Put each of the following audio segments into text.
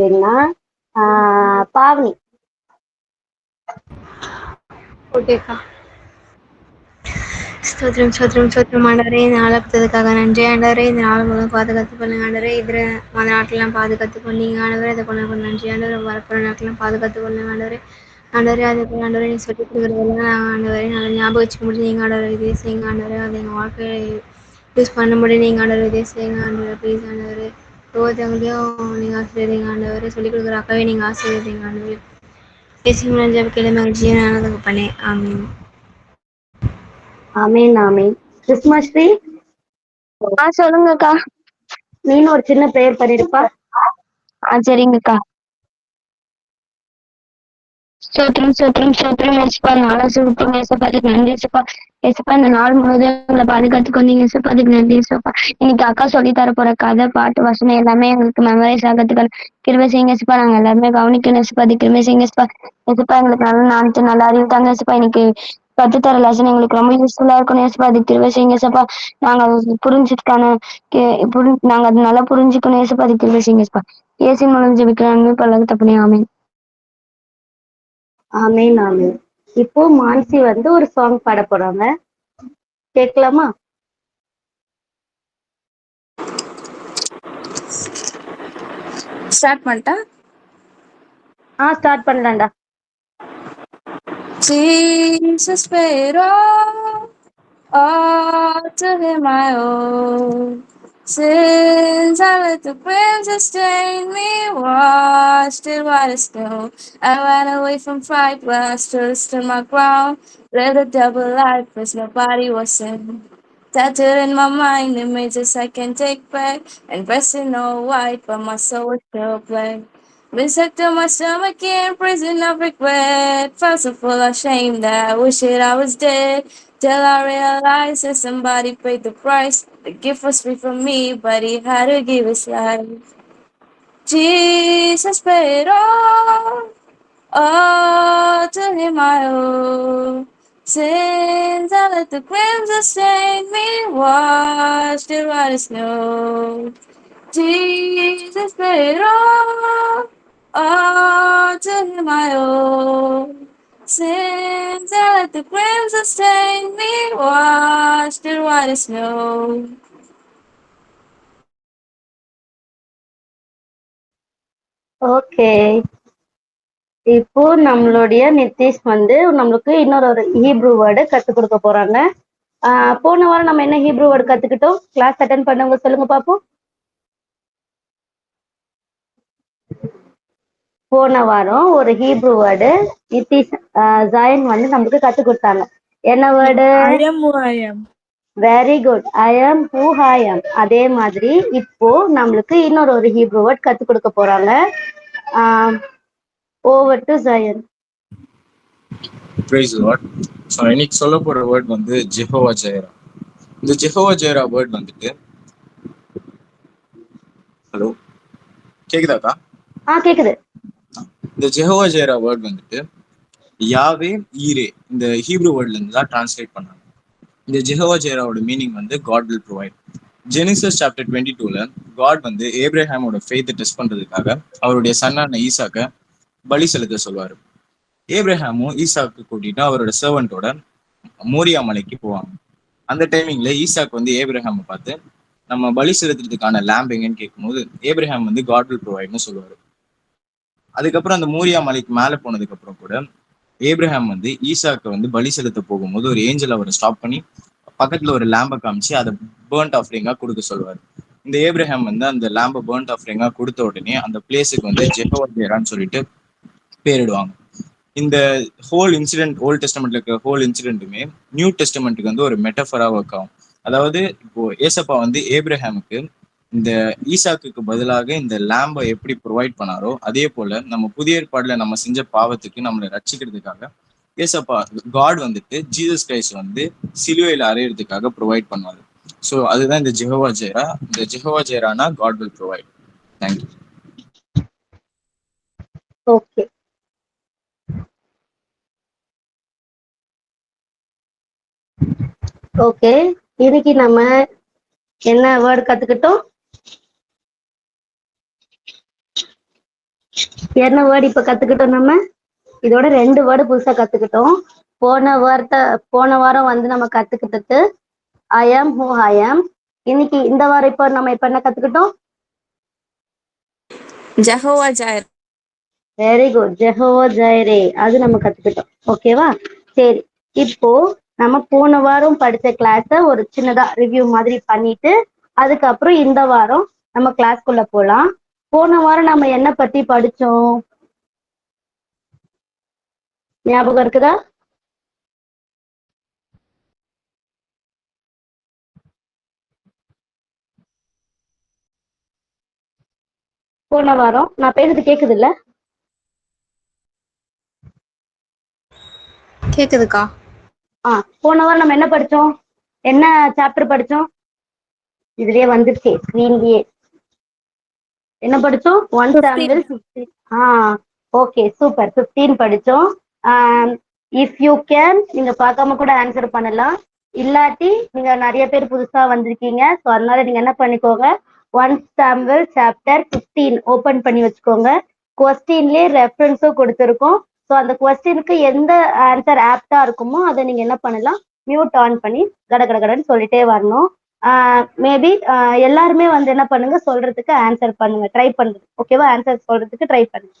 அப்படின்னா பாவனி. ஓகேக்கா. ஸ்தோத்திரம் ஸ்தோத்திரம் ஸ்தோத்திரம் ஆண்டவரே, இந்த நாளை கொடுத்ததுக்காக நன்றி ஆண்டவரே. இந்த நாள் முழுவதும் பாதுகாத்து பண்ணுங்க ஆண்டவரே. இதில் மற்ற நாட்கள்லாம் பாதுகாத்து கொண்டீங்க ஆண்டவரே. இதை கொண்டு நன்றி ஆண்டவரே. வரப்போகிற நாட்கள்லாம் பாதுகாத்து கொள்ளுங்க ஆண்டவரே. ஆண்டவரே அதே போல் ஆண்டவரே நீ சொல்லிக் கொடுக்குறதெல்லாம் நாங்கள் ஆண்டவரே நல்லா ஞாபகம் வச்சுக்க முடியும். நீங்கள் ஆண்டவரை இதே செய்யுங்க ஆண்டவரே. அதை எங்கள் வாழ்க்கையை யூஸ் பண்ண முடியும். நீங்கள் ஆண்டவரை இதே செய்யுங்க ஆண்டவரே. ப்ளீஸ் ஆண்டவரே. ஒவ்வொருத்தவங்களையும் நீங்கள் ஆசீர்வதிங்க ஆண்டவரே. சொல்லிக் கொடுக்குற அக்காவே நீங்கள் ஆசீர்வதிங்க ஆண்டவரே. பேசி முடிஞ்ச கிளம்பி ஜீவனானதுக்கு பண்ணி ஆமீன். ஆமேன் ஆமேன். கிறிஸ்துமஸ் ட்ரீ சொல்லுங்கக்கா. நீனும் ஒரு சின்ன ப்ரேயர் பண்ணிருப்பா. சரிங்கக்கா. ஸ்தோத்திரம் ஸ்தோத்திரம் ஸ்தோத்திரம் ஏசப்பா. நாளை சுருப்பீங்க ஏசப்பா, அதுக்கு நன்றி ஏசப்பா. ஏசப்பா இந்த நாள் முழுவதும் எங்களை பாதுகாத்துக்கு வந்தீங்க ஏசப்பா, அதுக்கு நன்றி ஏசப்பா. இன்னைக்கு அக்கா சொல்லி தர போற கதை, பாட்டு, வசனம் எல்லாமே எங்களுக்கு மெமரைஸ் ஆகிறதுக்கு கிருபை செய்யுங்க ஏசப்பா. நாங்க எல்லாருமே கவனிக்கணும் ஏசப்பா, அது கிருபை செய்யுங்க ஏசப்பா. ஏசப்பா எங்களுக்கு நல்ல நாட்டு நல்ல அறிவு தாங்க ஏசப்பா. இன்னைக்கு கத்துத்தர லெசன் எங்களுக்கு ரொம்ப யூஸ்ஃபுல்லா இருக்கணும் ஏசப்பா, அது கிருபை செய்யுங்க ஏசப்பா. நாங்க அதை புரிஞ்சுக்கான நாங்க அதை நல்லா புரிஞ்சுக்கணும் ஏசப்பா, அது கிருபை செய்யுங்க ஏசப்பா. ஏசி மூலம் ஜெபிக்கிறோம் பல்லது தப்புனே ஆமீன். ஆமேன் ஆமேன். இப்போ மான்சி ஒரு சாங் பாட போறாங்க, கேட்கலாமா? ஸ்டார்ட் பண்ணிட்டா? Start பண்ணலாம்டா. Jesus paid all to him I owe. Since I let the crimson stain me, washed it white as snow. I ran away from fight when I stood my ground. Let the devil lie, cause nobody was in. Tattooed in my mind, images I can take back. And dressing all white, but my soul was still black. Been stuck to my stomach in prison of regret. Felt so full of shame that I wish that I was dead. Till I realized that somebody paid the price. The gift was free from me, but he had to give his life. Jesus paid all to him I owe. Since I let the crimson stain me, washed it white as snow. Jesus paid all to him I owe. Since I let the crimson stain me, washed it white as snow. Okay, இப்போ நம்மளுடைய நிதிஷ் நம்மளுக்கு இன்னொரு Hebrew word கத்து கொடுக்க போறாங்க. போன வாரம் நம்ம என்ன ஹீப்ரூ வேர்டு கத்துக்கிட்டோம்? கிளாஸ் அட்டென்ட் பண்ணவங்க சொல்லுங்க பாப்போம். போன வாரம் ஒரு ஹீப்ரூ வேர்டு நிதிஷ் ஜாயன் நம்மளுக்கு கத்து கொடுத்தாங்க. என்ன வேர்டு? Very good. ஐ ஆம் ஹூ ஐ ஆம். அதே மாதிரி இப்போ நம்மளுக்கு இன்னொரு ஹீப்ரூ வேர்ட் கத்து கொடுக்க போறாங்க. ஓவர் டு ஜாயன். Praise Lord. ஸோ இன்னைக்கு சொல்ல போற வேர்ட் ஜெஹோவா ஜெயரா. இந்த ஜெஹோவா ஜெயரா வேர்ட் ஹலோ கேக்குதாக்கா? கேக்குது. இந்த ஜெஹோவா ஜெயரா வேர்ட் யாவே ஈரே இந்த ஹீப்ரூ வேர்ட்ல இருந்து தான் டிரான்ஸ்லேட் பண்ணாங்க. இந்த ஜெஹோவா ஜெயராவோட meaning God will provide. Genesis chapter 22ல காட் ஏப்ரஹாமோட ஃபெய்த்தை டெஸ்ட் பண்றதுக்காக அவருடைய சன்னான ஈசாக்க பலி செலுத்த சொல்வாரு. ஏப்ரஹாமும் ஈசாக்கு கூட்டிட்டு அவரோட சர்வெண்டோட மோரியா மலைக்கு போவாங்க. அந்த டைமிங்ல ஈசாக் ஏப்ரஹாமை பார்த்து நம்ம பலி செலுத்துறதுக்கான லேம்ப் எங்கன்னு கேட்கும்போது ஏப்ரஹாம் காட் வில் ப்ரொவைட்னு சொல்லுவாரு. அதுக்கப்புறம் அந்த மோரியா மலைக்கு மேல போனதுக்கு அப்புறம் கூட ஏப்ரஹாம் ஈசாக்க பலி செலுத்த போகும்போது ஒரு ஏஞ்சல் அவரை ஸ்டாப் பண்ணி பக்கத்துல ஒரு லேம்பை காமிச்சு அதை பேர்ன்ட் ஆஃபரிங்கா கொடுக்க சொல்லுவாரு. இந்த ஏப்ரஹாம் அந்த லேம்பை பேர்ன்ட் ஆஃபரிங்கா கொடுத்த உடனே அந்த பிளேஸுக்கு ஜெஹோவா ஜெயரான்னு சொல்லிட்டு பேரிடுவாங்க. இந்த ஹோல் இன்சிடென்ட் ஓல்ட் டெஸ்டமெண்ட்ல இருக்க ஹோல் இன்சிடென்ட்டுமே நியூ டெஸ்டமெண்ட்டுக்கு ஒரு மெட்டஃபரா ஒர்க் ஆகும். அதாவது இப்போ ஏசப்பா ஏப்ரஹாமுக்கு இந்த ஈசாக்குக்கு பதிலாக இந்த லேம்பை எப்படி ப்ரொவைட் பண்ணாரோ அதே போல நம்ம புதிய ஏற்பாடுல நம்ம செஞ்ச பாவத்துக்கு நம்மளை ரட்சிக்கிறதுக்காக ஏசப்பா காட் ஜீசஸ் கிரைஸ்ட் சிலுவையில அறையிறதுக்காக ப்ரொவைட் பண்ணுவாரு. ஸோ அதுதான் இந்த ஜெஹோவா ஜெயரா. இந்த ஜெஹோவா ஜெயரானா God will provide. Thank you. Okay, okay. இன்னைக்கு நம்ம என்ன வேர்டு கத்துக்கிட்டோம்? என்ன வேர்டு இப்ப கத்துக்கிட்டோம் நம்ம? இதோட 2 வேர்டு புதுசா கத்துக்கிட்டோம். போன வாரம் வந்து நம்ம கத்துக்கிட்டது ஐ ஆம் ஹூ ஐ ஆம். இன்னைக்கு இந்த வாரம் இப்ப நம்ம இப்ப என்ன கத்துக்கிட்டோம்? Jehovah Jireh. Very good, Jehovah Jireh, அது நம்ம கத்துக்கிட்டோம். ஓகேவா? சரி, இப்போ நம்ம போன வாரம் படிச்ச கிளாஸ ஒரு சின்னதா ரிவ்யூ மாதிரி பண்ணிட்டு அதுக்கப்புறம் இந்த வாரம் நம்ம கிளாஸ்க்குள்ள போலாம். போன வாரம் நம்ம என்ன பத்தி படிச்சோம்? ஞாபகம் இருக்குதா? போன வாரம் நான் பேசுறது கேக்குது இல்ல? கேக்குதுக்கா. போன வாரம் நம்ம என்ன படிச்சோம்? என்ன சாப்டர் படிச்சோம்? இதுலயே வந்துருச்சு ஸ்கிரீன்லயே. என்ன படிச்சோம்? 1 சாமுவேல் 15. Okay, super. 15 படிச்சோம். இஃப் யூ கேன் நீங்க பார்க்காம கூட ஆன்சர் பண்ணலாம். இல்லாட்டி நீங்க நிறைய பேர் புதுசா வந்திருக்கீங்க, ஸோ அதனால நீங்க என்ன பண்ணிக்கோங்க, 1 சாமுவேல் சாப்டர் 15 ஓபன் பண்ணி வச்சுக்கோங்க. கொஸ்டின்லயே ரெஃபரன்ஸும் கொடுத்துருக்கோம். ஸோ அந்த கொஸ்டினுக்கு எந்த ஆன்சர் ஆப்டா இருக்குமோ அதை நீங்க என்ன பண்ணலாம், மியூட் ஆன் பண்ணி கடகடன்னு சொல்லிட்டே வரணும். மேபி எல்லாருமே வந்து என்ன பண்ணுங்க, சொல்றதுக்கு ஆன்சர் பண்ணுங்க, ட்ரை பண்ணுங்க. ஓகேவா? ஆன்சர் சொல்றதுக்கு ட்ரை பண்ணுங்க.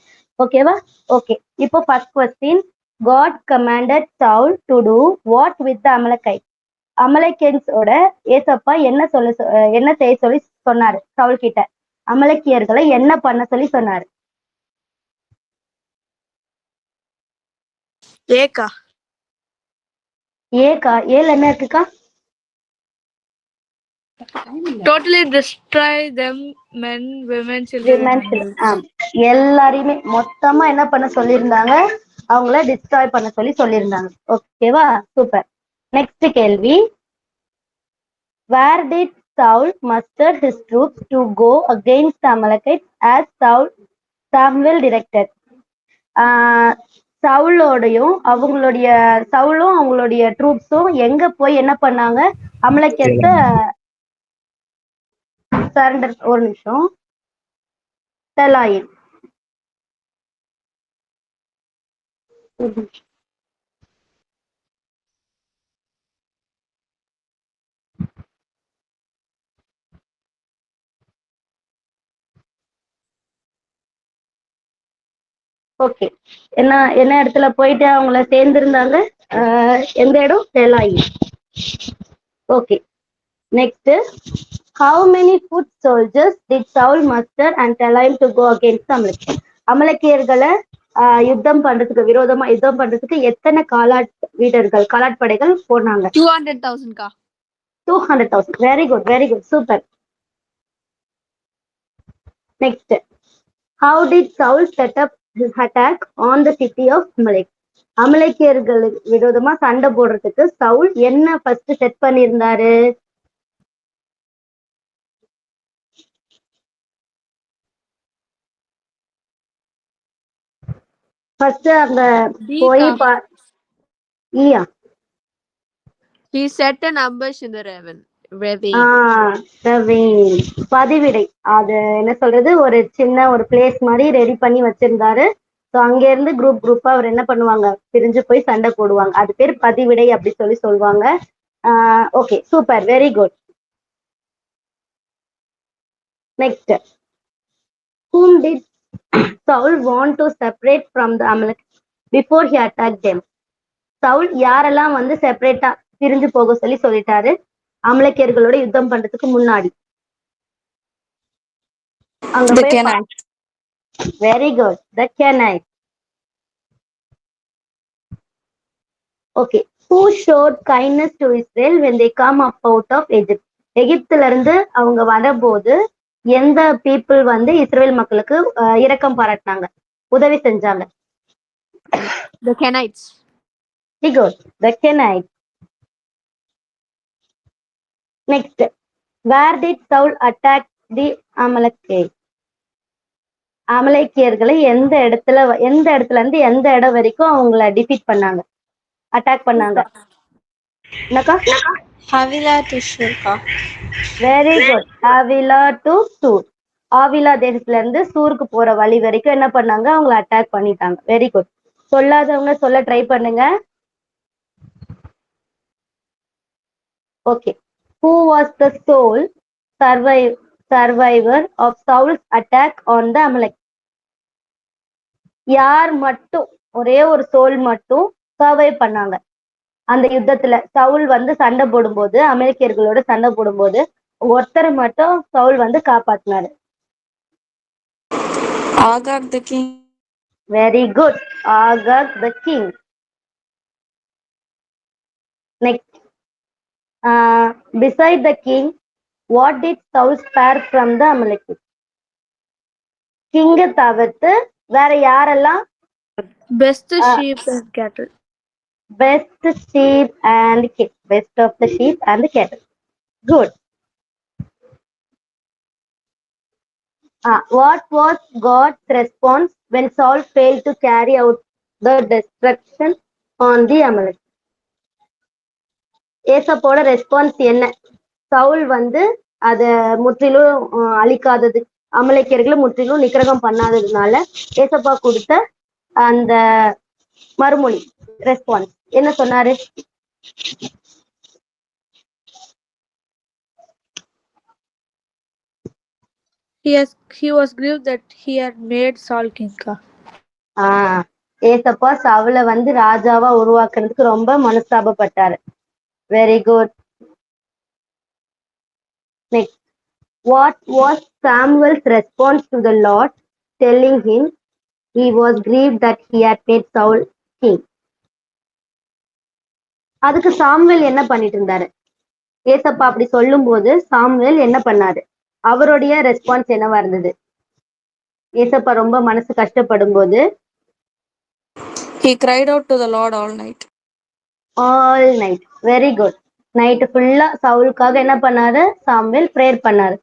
ஓகேவா? ஓகே. இப்போ first question, God commanded Saul to do what with the Amalekite? அமலேக்கியன்ஸோட ஏசப்பா என்ன செய்ய சொல்லி சொன்னாரு சவுல் கிட்ட? அமலேக்கியர்களை என்ன பண்ண சொல்லி சொன்னாரு? ஏக்கா. ஏல என்ன இருக்குக்கா? Totally destroy them, men, women, children and animals. எல்லாரையுமே மொத்தமா என்ன பண்ண சொல்லியிருந்தாங்க? அவங்கள டிஸ்ட்ராய் பண்ண சொல்லியிருந்தாங்க. ஓகேவா? சூப்பர். நெக்ஸ்ட் கேள்வி, where did Saul muster his troops to go against the Amalekites as Samuel directed? சவுலும் அவங்களுடைய ட்ரூப்ஸும் எங்க போய் என்ன பண்ணாங்க? அமலேக்கியத்தை சரண்டர். ஒரு நிமிஷம். தெலாயின். ஓகே, என்ன இடத்துல போயிட்டு அவங்கள சேர்ந்திருந்தாங்க? எந்த இடம்? Telaim. Okay. Next, how many foot soldiers did Saul muster and Telaim to go against the Amalekites? அமலேக்கியர்களை யுத்தம் பண்றதுக்கு எத்தனை காலாட்படைகள் போனாங்க? 200,000 200,000. Very good, very good, super. Next, how did Saul set up his attack on the city of Amalek? அமலேக்கியர்களுக்கு விரோதமா சண்டை போடுறதுக்கு சவுல் என்ன first set பண்ணியிருந்தாரு? First அங்க போய் இல்லையா? He set an ambush in the ravine. பதிவிடை, அது என்ன சொல்றது, ஒரு சின்ன ஒரு பிளேஸ் மாதிரி ரெடி பண்ணி வச்சிருந்தாரு. ஸோ அங்க இருந்து குரூப்பா அவர் என்ன பண்ணுவாங்க, பிரிஞ்சு போய் சண்டை போடுவாங்க. அது பேர் பதிவிடை அப்படி சொல்லுவாங்க. Okay, super, very good. Next, whom did Saul want to separate from the Amalekites before he attacked them? Saul யாரெல்லாம் வந்து செப்பரேட்டா பிரிஞ்சு போக சொல்லிட்டாரு அமலேக்கியர்களோட யுத்தம் பண்றதுக்கு முன்னாடி? Very good, the Canaanites. Okay, who showed kindness to Israel when they come up out of Egypt? எகிப்துல இருந்து அவங்க வரபோது எந்த பீப்புள் வந்து இஸ்ரேல் மக்களுக்கு இரக்கம் பாராட்டினாங்க, உதவி செஞ்சாங்க? The Canaanites. Very good, the Canaanites. Next, where did Saul attack the Amalekites? அமலேக்கியர்களை எந்த இடத்துல இருந்து எந்த இடம் வரைக்கும் அவங்கள டிஃபீட் பண்ணாங்க, அட்டாக் பண்ணாங்க? என்னக்கா? Havila to Shur. Very good, Havilah to Shur. Havilah தேசத்துல இருந்து சூருக்கு போற வழி வரைக்கும் என்ன பண்ணாங்க, அவங்கள அட்டாக் பண்ணிட்டாங்க. Very good. சொல்லாதவங்க சொல்ல ட்ரை பண்ணுங்க. Okay. Who was the sole survivor of Saul's attack on the Amalek? யார் மட்டும் ஒரே ஒரு சோல் மட்டும் சர்வை பண்ணாங்க அந்த யுத்தத்துல? சவுல் வந்து சண்டை போடும்போது, அமெரிக்கர்களோட சண்டை போடும்போது ஒருத்தர் மட்டும் சவுல் வந்து காப்பாத்தினாரு. Agag the king. Very good. Agag the king. Next, beside the king, what did Saul spare from the Amalekites? கிங்க தவிர்த்து வேற யாரெல்லாம் Best sheep and cattle. best sheep and cattle? Best of the sheep and cattle. Good. What was God's response when Saul failed to carry out the destruction on the Amalek? ஏசப்போட response என்ன? Saul வந்து அத முற்றிலும் அழிக்காதது, அமலேக்கியர்களை முற்றிலும் நிக்கிரகம் பண்ணாததுனால ஏசப்பா கொடுத்த அந்த மறுமொழி ரெஸ்பான்ஸ் என்ன சொன்னாரு? He was grieved that he had made Saul king. ஏசப்பா சவுலை வந்து ராஜாவா உருவாக்குறதுக்கு ரொம்ப மனஸ்தாபப்பட்டாரு. Very good. Next, what was Samuel's response to the Lord telling him he was grieved that he had made Saul king? அதுக்கு சாமுவேல் என்ன பண்ணிட்டு இருந்தாரு? ஏசப்பா அப்படி சொல்லும் போது சாமுவேல் என்ன பண்ணாரு? அவருடைய ரெஸ்பான்ஸ் என்னவா இருந்தது? ஏசப்பா ரொம்ப மனசு கஷ்டப்படும் போது He cried out to the Lord all night. All night. Very good. Night ஃபுல்லா சவுலுக்காக என்ன பண்ணாரு? சாமுவேல் பிரேயர் பண்ணாரு.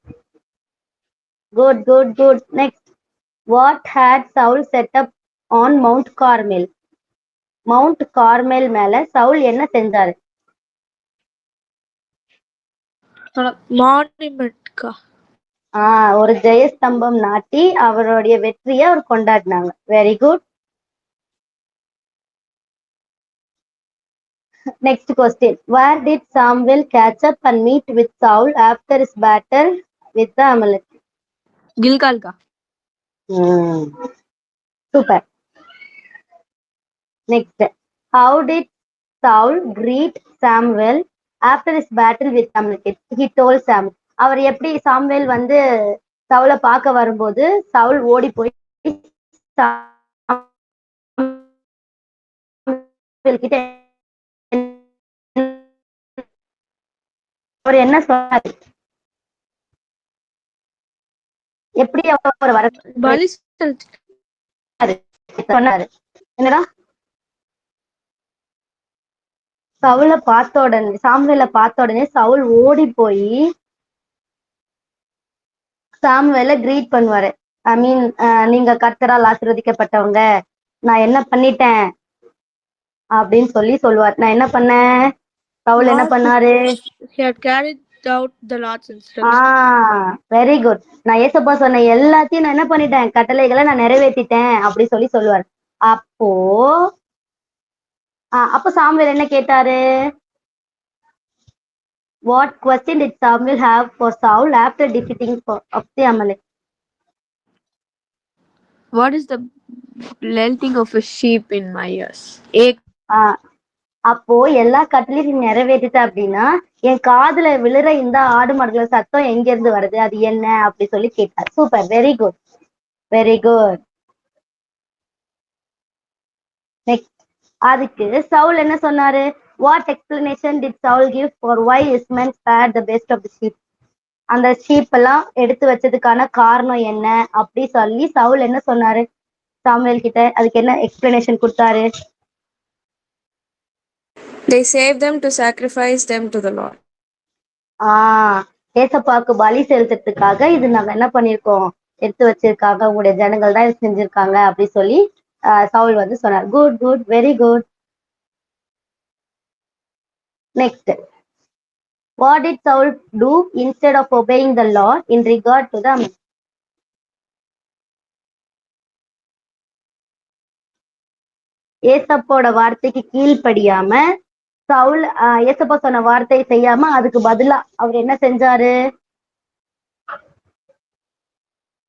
Good good good. Next, what had Saul set up on Mount Carmel? Mount Carmel மேல சவுல் என்ன செஞ்சாரு? மானுமெண்ட். ஒரு ஜெயஸ்தம்பம் நாட்டி அவருடைய வெற்றியை அவர் கொண்டாடினாங்க. Very good. Next question. Where did Samuel catch up and meet with Saul after his battle with the Amalek? Gilgal. Super. Next. How did Saul greet Samuel after his battle with Amalek? He told Samuel. அவர் எப்படி Samuel வந்து சவுலை பார்க்க வரும்போது சவுல் ஓடி போய் கிட்ட அவர் என்ன சொன்னாரு? எப்படி அவர் வர சொன்னாரு? என்னடா? சவுலை பார்த்த உடனே, சாமுவேலை பார்த்த உடனே சவுல் ஓடி போய் சாமுவேலை கிரீட் பண்ணுவாரு. ஐ மீன், நீங்க கர்த்தரால் ஆசீர்வதிக்கப்பட்டவங்க, நான் என்ன பண்ணிட்டேன் அப்படின்னு சொல்லி சொல்லுவார். நான் என்ன பண்ணேன்? சவுல் என்ன பண்ணாரு? Very good. நான் ஏசப்பா சொன்ன எல்லாத்தையும் நான் என்ன பண்ணிட்டேன்? கட்டளைகளை நான் நிறைவேற்றிட்டேன் அப்படி சொல்லி சொல்லுவார். அப்போ சாமுவேல் என்ன கேட்டாரு? What question did Samuel have for Saul after defeating of the Amalek? What is the length of a sheep in my ears? அப்போ எல்லா கட்டளையும் நிறைவேற்றிட்ட அப்படின்னா என் காதுல விழுற இந்த ஆடு மாடுகள் சத்தம் எங்க இருந்து வருது, அது என்ன அப்படி சொல்லி கேட்டார். Super. Very good. Very good. Next, அதுக்கு சவுல் என்ன சொன்னாரு? What explanation did Saul give for why his men spared the best of the sheep? அந்த ஷீப் எல்லாம் எடுத்து வச்சதுக்கான காரணம் என்ன அப்படி சொல்லி சவுல் என்ன சொன்னாரு சாமுவேல் கிட்ட? அதுக்கு என்ன எக்ஸ்பிளனேஷன் கொடுத்தாரு? They saved them to sacrifice them to the Lord. ஏசப்பாக்கு பலி செலுத்துறதுக்காக இது நாங்க என்ன பண்ணிருக்கோம், எடுத்து வச்சிருக்காங்க, உங்களுடைய ஜனங்கள் தான் இது செஞ்சிருக்காங்க அப்படி சொல்லி சவுல் வந்து சொன்னார். Good good. Very good. Next, what did Saul do instead of obeying the law in regard to the Amalek? ஏசப்போட வார்த்தைக்கு கீழ்ப்படியாம சவுல் ஏசப்பா சொன்ன வார்த்தையை செய்யாம அதுக்கு பதிலா அவர் என்ன செஞ்சாரு?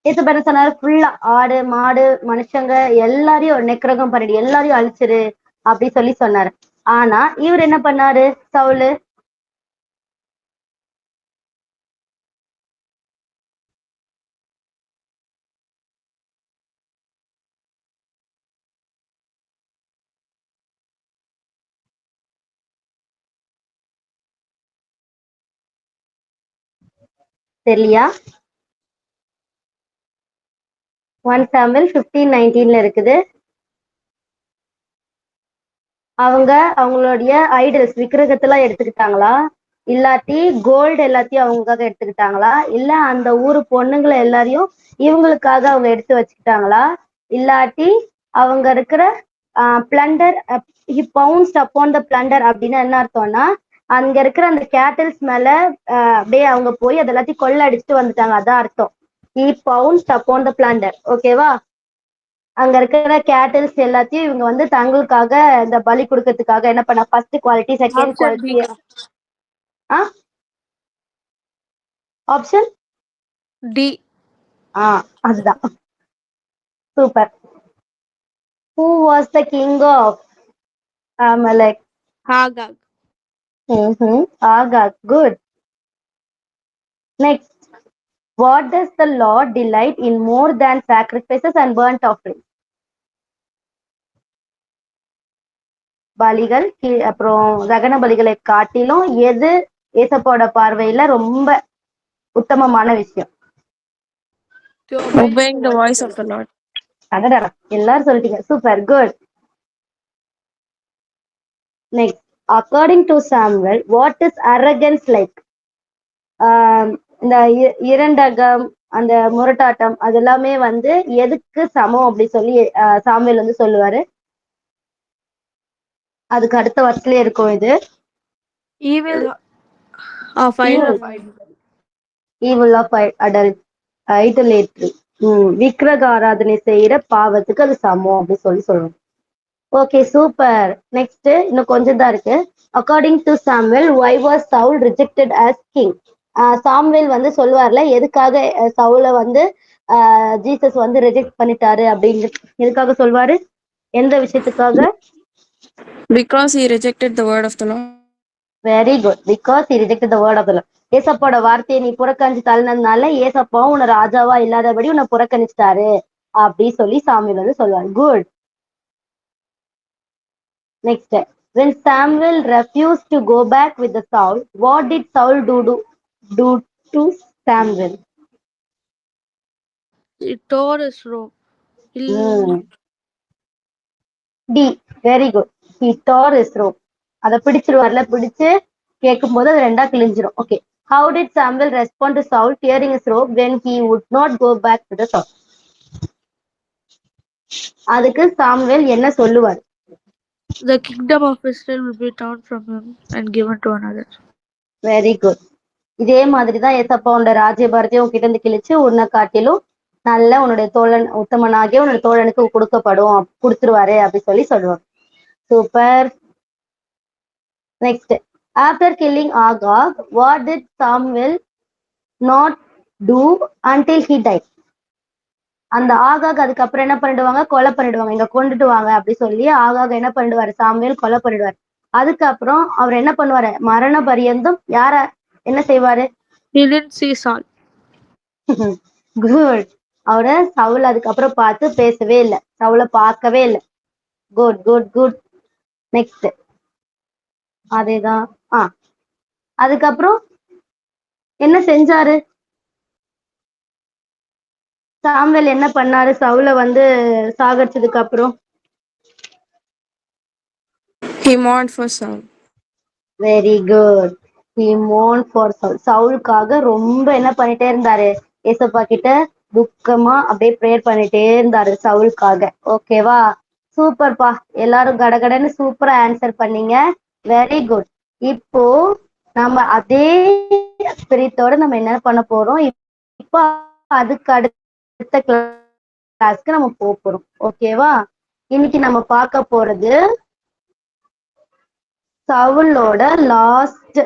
ஏசப்பா என்ன சொன்னாரு? ஃபுல்லா ஆடு மாடு மனுஷங்க எல்லாரையும் நெக்கிரகம் பண்ணிடு, எல்லாரையும் அழிச்சிரு அப்படி சொல்லி சொன்னாரு. ஆனா இவர் என்ன பண்ணாரு சவுலு? தெரியலையா? 1 Samuel 15:19 இருக்குது. அவங்களுடைய ஐடல்ஸ் விக்கிரகத்தெல்லாம் எடுத்துக்கிட்டாங்களா, இல்லாட்டி கோல்டு எல்லாத்தையும் அவங்களுக்காக எடுத்துக்கிட்டாங்களா, இல்ல அந்த ஊரு பொண்ணுங்களை எல்லாரையும் இவங்களுக்காக அவங்க எடுத்து வச்சுக்கிட்டாங்களா, இல்லாட்டி அவங்க இருக்கிற blender he pounced upon the plunder அப்படின்னு என்ன அர்த்தம்னா அங்க இருக்கிற அந்த கேட்டல்ஸ் மேல அப்படியே அவங்க போய் அது எல்லாத்தையும் கொள்ள அடிச்சுட்டு வந்துட்டாங்க, அதான் அர்த்தம். he pounced upon the plunder. ஓகேவா? அங்க இருக்கிற கேட்டல்ஸ் எல்லாத்தையும் இவங்க வந்து தங்களுக்காக இந்த பலி கொடுக்கறதுக்காக என்ன பண்ண, first quality second Option B. Quality. Option D. அதுதான். Super. Who was the king of Amalek? Agag. Agag. Good. Next. What does the Lord delight in more than sacrifices and burnt offerings? பலிகள் அப்புறம் தகன பலிகளை காட்டிலும் எது ஏசப்போட பார்வையில ரொம்ப உத்தமமான விஷயம்? Obeying the voice of the Lord. அடடா, எல்லாரும் சொல்லிட்டீங்க. Super, good. Next, according to Samuel what is arrogance like? இந்த இரண்டகம் அந்த முரட்டாட்டம் அது எல்லாமே வந்து எதுக்கு சமம் அப்படி சொல்லி சாமுவேல் வந்து சொல்லுவாரு. அதுக்கு அடுத்த வருஷத்துலயே இருக்கும் இது. Evil of idolatry. விக்கிரக ஆராதனை செய்யற பாவத்துக்கு அது சமம் அப்படி சொல்லி சொல்லுவோம். Okay, super. நெக்ஸ்ட் இன்னும் கொஞ்சம் தான் இருக்கு. According to Samuel why was Saul rejected as king? Samuel வந்து சொல்லுவார்ல எதுக்காக சவுலை வந்து ஜீசஸ் வந்து ரிஜெக்ட் பண்ணிட்டாரு அப்படின்னு எதுக்காக சொல்வாரு? எந்த விஷயத்துக்காக? Because he rejected the word of the Lord. Very good. Because he rejected the word of the Lord. ஏசப்பாவோட வார்த்தையை நீ புறக்கணிச்சு தள்ளினதுனால ஏசப்பாவும் உன்னை ராஜாவா இல்லாதபடி உன்னை புறக்கணிச்சிட்டாரு அப்படி சொல்லி சாமுவேல் வந்து சொல்லுவாரு. Good. Next, when Samuel refused to go back with the Saul, what did Saul do to Samuel? He tore his robe. D. Very good. He tore his robe. அதை பிடிச்சிருவார்ல, பிடிச்சு கேட்கும் போது அது ரெண்டா கிழிஞ்சிரும். Okay. How did Samuel respond to Saul tearing his robe when he would not go back to the Saul? அதுக்கு Samuel என்ன சொல்லுவார்? The kingdom of Israel will be torn from him and given to another. Very good. இதே மாதிரிதான் ஏசப்பா உன்னோட ராஜ்யபாரத்தையும் உன்கிட்ட இருந்து கிழிச்சு உன்னை காட்டிலும் நல்ல உன்னுடைய தோழன் உத்தமனாகிய உன்னோட தோழனுக்கு கொடுத்துருவாரு அப்படி சொல்லி சொல்லுவார். Super. Next, after killing Agag what did Samuel not do until he died? அந்த ஆகாக் அதுக்கப்புறம் என்ன பண்ணிடுவாங்க? கொலை பண்ணிடுவாங்க. இங்க கொண்டுட்டு வாங்க அப்படி சொல்லி ஆகாக் என்ன பண்ணிடுவாரு? சாமுவேல் கொலை பண்ணிடுவாரு. அதுக்கப்புறம் அவர் என்ன பண்ணுவாரு? மரண பரியந்தம் யார என்ன செய்வாரு? He didn't see Saul. Good. அவரை சவுல் அதுக்கப்புறம் பார்த்து பேசவே இல்லை, சவுலை பார்க்கவே இல்லை. Good good good. நெக்ஸ்ட், அதேதான். அதுக்கப்புறம் என்ன செஞ்சாரு? சாமுவேல் என்ன பண்ணாரு சவுலை வந்து சாகடிச்சதுக்கு அப்புறம்? He mourned for Saul. Very good. he mourned for Saul. சவுலுக்காக ரொம்ப என்ன பண்ணிட்டே இருந்தாரு? ஏசப்பா கிட்ட துக்கமா அப்படியே ப்ரேயர் பண்ணிட்டே இருந்தாரு சவுலுக்காக. ஓகேவா? சூப்பர்ப்பா. எல்லாரும் கடகடன்னு சூப்பரா ஆன்சர் பண்ணீங்க. Very good. இப்போ நம்ம அதே ஸ்பிரிட்டோட நம்ம என்ன பண்ண போறோம்? இப்போ அதுக்கு அடுத்த கிளாஸ்க்கு நம்ம போறோம். ஓகேவா? இன்னைக்கு நம்ம பார்க்க போறது சவுலோட லாஸ்ட்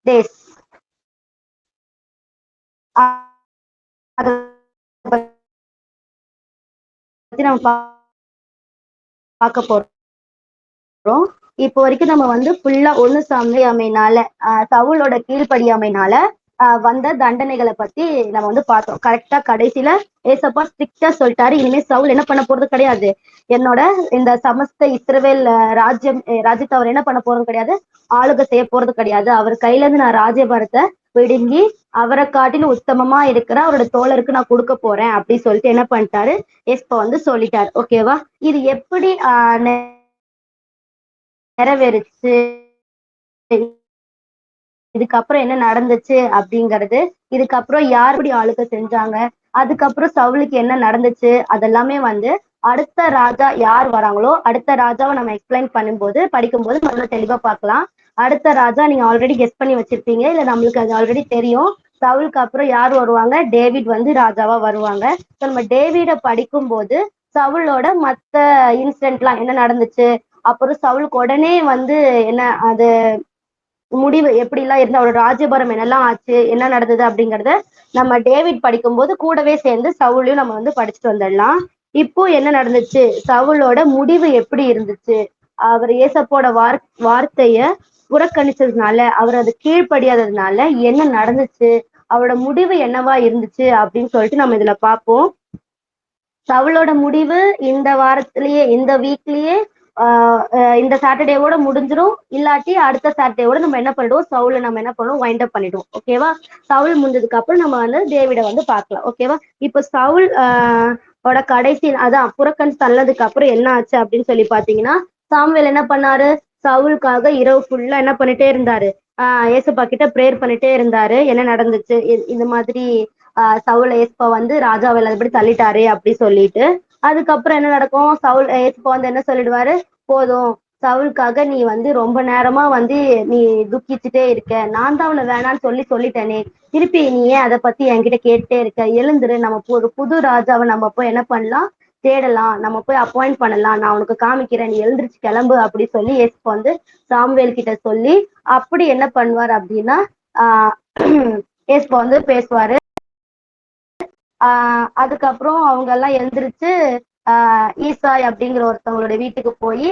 டேஸ். அத பத்தி நம்ம பார்க்க போறோம். இப்போ வரைக்கும் நம்ம வந்து ஃபுல்லா 1 சாமுவேல் அமைனால சவுலோட கீழ்ப்படியாமைனால வந்த தண்டனைகளை பத்தி நம்ம வந்து பார்த்தோம். கரெக்டா கடைசியில ஏசப்பா ஸ்ட்ரிக்டா சொல்லிட்டாரு, இனிமே சவுல் என்ன பண்ண போறது கிடையாது, என்னோட இந்த சமஸ்த இஸ்ரவேல் ராஜ்யத்தை அவர் என்ன பண்ண போறது கிடையாது, ஆளுகை செய்ய போறது கிடையாது. அவர் கையில இருந்து நான் ராஜ்யபாரத்தை பிடுங்கி அவரை காட்டிலும் உத்தமமா இருக்கிற அவரோட தோழருக்கு நான் கொடுக்க போறேன் அப்படி சொல்லிட்டு என்ன பண்ணிட்டாரு, ஏசப்பா வந்து சொல்லிட்டாரு. ஓகேவா? இது எப்படி நிறைவேறுச்சு, இதுக்கப்புறம் என்ன நடந்துச்சு அப்படிங்கிறது, இதுக்கப்புறம் யார் இப்படி ஆளுக செஞ்சாங்க, அதுக்கப்புறம் சவுலுக்கு என்ன நடந்துச்சு, அதெல்லாமே வந்து அடுத்த ராஜா யார் வராங்களோ அடுத்த ராஜாவை நம்ம எக்ஸ்பிளைன் பண்ணும்போது படிக்கும்போது நல்லா தெளிவா பார்க்கலாம். அடுத்த ராஜா நீங்க ஆல்ரெடி கெஸ் பண்ணி வச்சிருப்பீங்க, இல்ல நம்மளுக்கு அது ஆல்ரெடி தெரியும். சவுலுக்கு அப்புறம் யார் வருவாங்க, டேவிட் வந்து ராஜாவா வருவாங்க. நம்ம டேவிட படிக்கும்போது சவுலோட மத்த இன்சிடென்ட்லாம் என்ன நடந்துச்சு, அப்புறம் சவுலுக்கு உடனே வந்து என்ன அது முடிவு எப்படி எல்லாம் இருந்து அவரோட ராஜ்யபாரம் என்னெல்லாம் ஆச்சு, என்ன நடந்தது அப்படிங்கறத நம்ம டேவிட் படிக்கும்போது கூடவே சேர்ந்து சவுலையும் நம்ம வந்து படிச்சுட்டு வந்துடலாம். இப்போ என்ன நடந்துச்சு, சவுலோட முடிவு எப்படி இருந்துச்சு, அவர் ஏசப்போட வார்த்தைய புறக்கணிச்சதுனால, அவர் அது கீழ்ப்படியாததுனால என்ன நடந்துச்சு, அவரோட முடிவு என்னவா இருந்துச்சு அப்படின்னு சொல்லிட்டு நம்ம இதுல பார்ப்போம். சவுலோட முடிவு இந்த வாரத்திலேயே இந்த வீக்லயே இந்த சாட்டர்டேவோட முடிஞ்சிரும், இல்லாட்டி அடுத்த சாட்டர்டேவோட நம்ம என்ன பண்ணிடுவோம், சவுல நம்ம என்ன பண்ணுவோம், வைண்ட் அப் பண்ணிடுவோம். ஓகேவா? சவுல் முடிஞ்சதுக்கு அப்புறம் நம்ம வந்து டேவிட வந்து பார்க்கலாம். ஓகேவா? இப்போ சவுல் ஓட கடைசி அதான் புறக்கணிச்சு தள்ளதுக்கு அப்புறம் என்ன ஆச்சு அப்படின்னு சொல்லி பாத்தீங்கன்னா, சாமுவேல் என்ன பண்ணாரு, சவுலுக்காக இரவு ஃபுல்லா என்ன பண்ணிட்டே இருந்தாரு, ஏசப்பா கிட்ட பிரேயர் பண்ணிட்டே இருந்தாரு. என்ன நடந்துச்சு, இந்த மாதிரி சவுல் ஏசப்பா வந்து ராஜாவை எல்லாபடி தள்ளிட்டாரு அப்படி சொல்லிட்டு, அதுக்கப்புறம் என்ன நடக்கும், சவுல் ஏசப்பா வந்து என்ன சொல்லிடுவாரு, போதும் சவுலுக்காக நீ வந்து ரொம்ப நேரமா வந்து நீ துக்கிச்சுட்டே இருக்க, நான் தான் அவனை வேணான்னு சொல்லிட்டேனே, திருப்பி நீ ஏன் அதை பத்தி என்கிட்ட கேட்டுட்டே இருக்க, எழுந்துரு, நம்ம ஒரு புது ராஜாவை நம்ம போய் என்ன பண்ணலாம், தேடலாம், நம்ம போய் அப்பாயிண்ட் பண்ணலாம், நான் உனக்கு காமிக்கிறேன், நீ எழுந்திருச்சு கிளம்பு அப்படி சொல்லி ஏசப்பா வந்து சாமுவேல் கிட்ட சொல்லி, அப்படி என்ன பண்ணுவார் அப்படின்னா ஏசப்பா வந்து பேசுவாரு. அதுக்கப்புறம் அவங்க எல்லாம் எழுந்திருச்சு ஈசாய் அப்படிங்கிற ஒருத்தவங்களுடைய வீட்டுக்கு போய்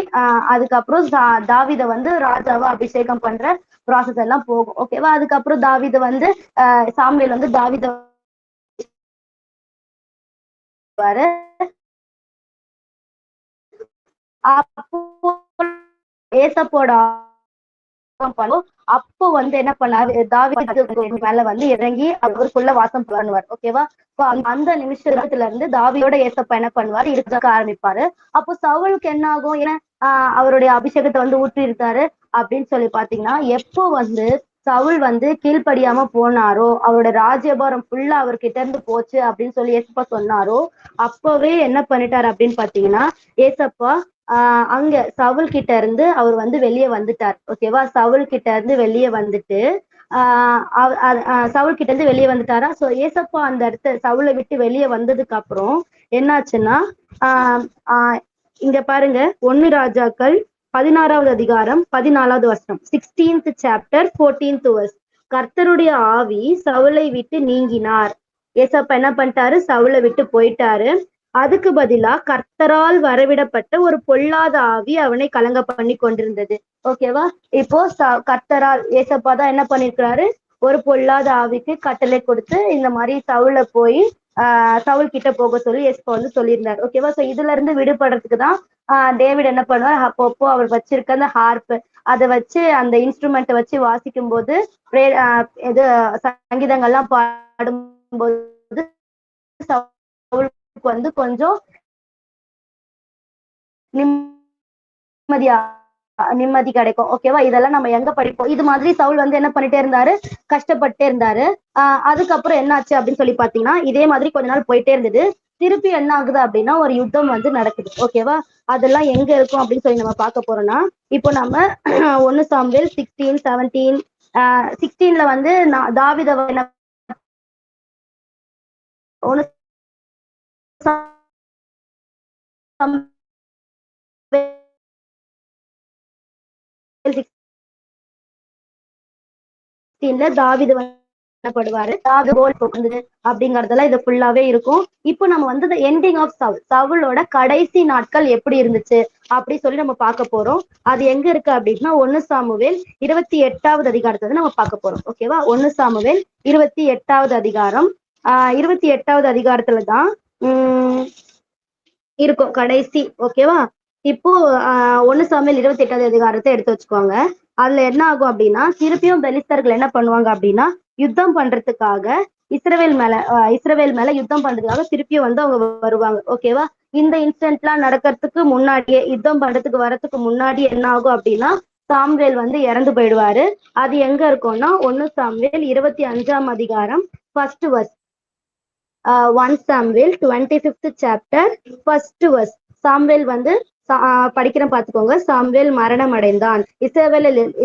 அதுக்கப்புறம் தாவீதை வந்து ராஜாவா அபிஷேகம் பண்ற ப்ராசஸ் எல்லாம் போகும். ஓகேவா? அதுக்கப்புறம் தாவீதை வந்து சாமுவேல் வந்து தாவீதை அப்போ ஏசப்போட அப்போ வந்து என்ன பண்ணாரு, தாவீது மேல வந்து இறங்கி அவருக்குள்ள வாசம் பண்ணுவார். ஓகேவா? அந்த நிமிஷத்துல இருந்து தாவீதோட ஏசப்பா என்ன பண்ணுவாரு, இருக்க ஆரம்பிப்பாரு. அப்போ சவுலுக்கு என்ன ஆகும், ஏன்னா அவருடைய அபிஷேகத்தை வந்து ஊற்றி இருக்காரு அப்படின்னு சொல்லி பாத்தீங்கன்னா, எப்போ வந்து சவுல் வந்து கீழ்ப்படியாம போனாரோ, அவரோட ராஜ்யபாரம் ஃபுல்லா அவர்கிட்ட இருந்து போச்சு அப்படின்னு சொல்லி ஏசப்பா சொன்னாரோ, அப்பவே என்ன பண்ணிட்டாரு அப்படின்னு பாத்தீங்கன்னா, ஏசப்பா அங்க சவுல் கிட்ட இருந்து அவர் வந்து வெளியே வந்துட்டார். ஓகேவா? சவுல் கிட்ட இருந்து வெளியே வந்துட்டு சவுல் கிட்ட இருந்து வெளியே வந்துட்டாரா. சோ ஏசப்பா அந்த இடத்த சவுலை விட்டு வெளியே வந்ததுக்கு அப்புறம் என்னாச்சுன்னா, இங்க பாருங்க, 1 ராஜாக்கள் 16வது அதிகாரம் 14வது வசனம், 16th chapter 14th verse. கர்த்தருடைய ஆவி சவுலை விட்டு நீங்கினார். ஏசப்பா என்ன பண்ணிட்டாரு, சவுலை விட்டு போயிட்டாரு. அதுக்கு பதிலா கர்த்தரால் வரவிடப்பட்ட ஒரு பொல்லாத ஆவி அவனை கலங்க பண்ணி கொண்டிருந்தது. ஓகேவா? இப்போ கர்த்தரால் ஏசப்பா தான் என்ன பண்ணிருக்கிறாரு, ஒரு பொல்லாத ஆவிக்கு கட்டளை கொடுத்து இந்த மாதிரி சவுல போய் சவுல் கிட்ட போக சொல்லி ஏசப்பா வந்து சொல்லியிருந்தாரு. ஓகேவா? சோ இதுல இருந்து விடுபடுறதுக்கு தான் டேவிட் என்ன பண்ணுவார், அப்பப்போ அவர் வச்சிருக்க அந்த ஹார்ப் அதை வச்சு அந்த இன்ஸ்ட்ருமெண்ட்டை வச்சு வாசிக்கும் போது இது சங்கீதங்கள்லாம் பாடும்போது சவுலுக்கு வந்து கொஞ்சம் நிம்மதி கிடைக்கும். ஓகேவா? இதெல்லாம் நம்ம எங்க படிப்போம், இது மாதிரி சவுல் வந்து என்ன பண்ணிட்டே இருந்தாரு, கஷ்டப்பட்டே இருந்தாரு. அதுக்கப்புறம் என்ன ஆச்சு அப்படின்னு சொல்லி பாத்தீங்கன்னா, இதே மாதிரி கொஞ்ச நாள் போயிட்டே இருந்தது. திருப்பி என்ன ஆகுது அப்படின்னா, ஒரு யுத்தம் வந்து நடக்குது. ஓகேவா? அதெல்லாம் எங்க இருக்கும் அப்படின்னு சொல்லி நம்ம பார்க்க போறோம்னா, இப்போ நம்ம 1 சாமுவேல் 16, 17, 16ல வந்து தாவீதை 1 தாவீது பண்ணப்படுவாரு, தாவீது கோல் போக்குறது அப்படிங்கறதெல்லாம் இது ஃபுல்லாவே இருக்கும். இப்போ நம்ம வந்து எண்டிங் ஆஃப் சவுலோட கடைசி நாட்கள் எப்படி இருந்துச்சு அப்படி சொல்லி நம்ம பார்க்க போறோம். அது எங்க இருக்கு அப்படின்னா 1 சாமுவேல் 28வது அதிகாரத்தை வந்து நம்ம பார்க்க போறோம். ஓகேவா? 1 சாமுவேல் 28வது அதிகாரம். 28வது அதிகாரத்துல தான் இருக்கும் கடைசி. ஓகேவா? இப்போ 1 சாமுவேல் 28வது அதிகாரத்தை எடுத்து வச்சுக்கோங்க. அதுல என்ன ஆகும் அப்படின்னா திருப்பியும் பெலிஸ்தர்கள் என்ன பண்ணுவாங்க அப்படின்னா யுத்தம் பண்றதுக்காக இஸ்ரவேல் மேல யுத்தம் பண்றதுக்காக திருப்பியும் வந்து அவங்க வருவாங்க. ஓகேவா? இந்த இன்சிடென்ட்லாம் நடக்கிறதுக்கு முன்னாடியே, யுத்தம் பண்றதுக்கு வரதுக்கு முன்னாடி என்ன ஆகும் அப்படின்னா சாமுவேல் வந்து இறந்து போயிடுவாரு. அது எங்க இருக்கும்னா 1 சாமுவேல் 25ஆம் அதிகாரம் 1st verse. 1 Samuel 25th chapter 1st verse. Samuel வந்து படிக்கிறேன் பார்த்துக்கோங்க. சாமுவேல் மரணம் அடைந்தான்.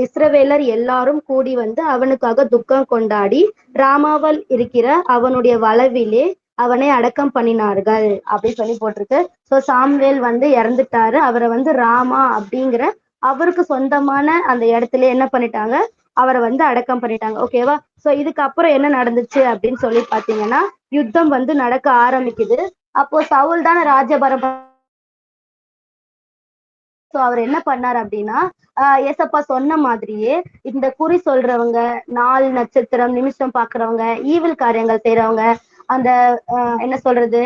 இஸ்ரவேலர் எல்லாரும் கூடி வந்து அவனுக்காக துக்கம் கொண்டாடி ராமாவில் இருக்கிற அவனுடைய வளவிலே அவனை அடக்கம் பண்ணினார்கள் அப்படின்னு சொல்லி போட்டிருக்கு. ஸோ சாமுவேல் வந்து இறந்துட்டாரு. அவரை வந்து ராமா அப்படிங்கிற அவருக்கு சொந்தமான அந்த இடத்துல என்ன பண்ணிட்டாங்க, அவரை வந்து அடக்கம் பண்ணிட்டாங்க. ஓகேவா? சோ இதுக்கப்புறம் என்ன நடந்துச்சு அப்படின்னு சொல்லி பாத்தீங்கன்னா யுத்தம் வந்து நடக்க ஆரம்பிக்குது. அப்போ சவுல் தானே ராஜ்யபாரம். சோ அவர் என்ன பண்ணார் அப்படின்னா ஏசப்பா சொன்ன மாதிரியே இந்த குறி சொல்றவங்க, நாள் நட்சத்திரம் நிமிஷம் பாக்குறவங்க, ஈவில் காரியங்கள் செய்யறவங்க, அந்த என்ன சொல்றது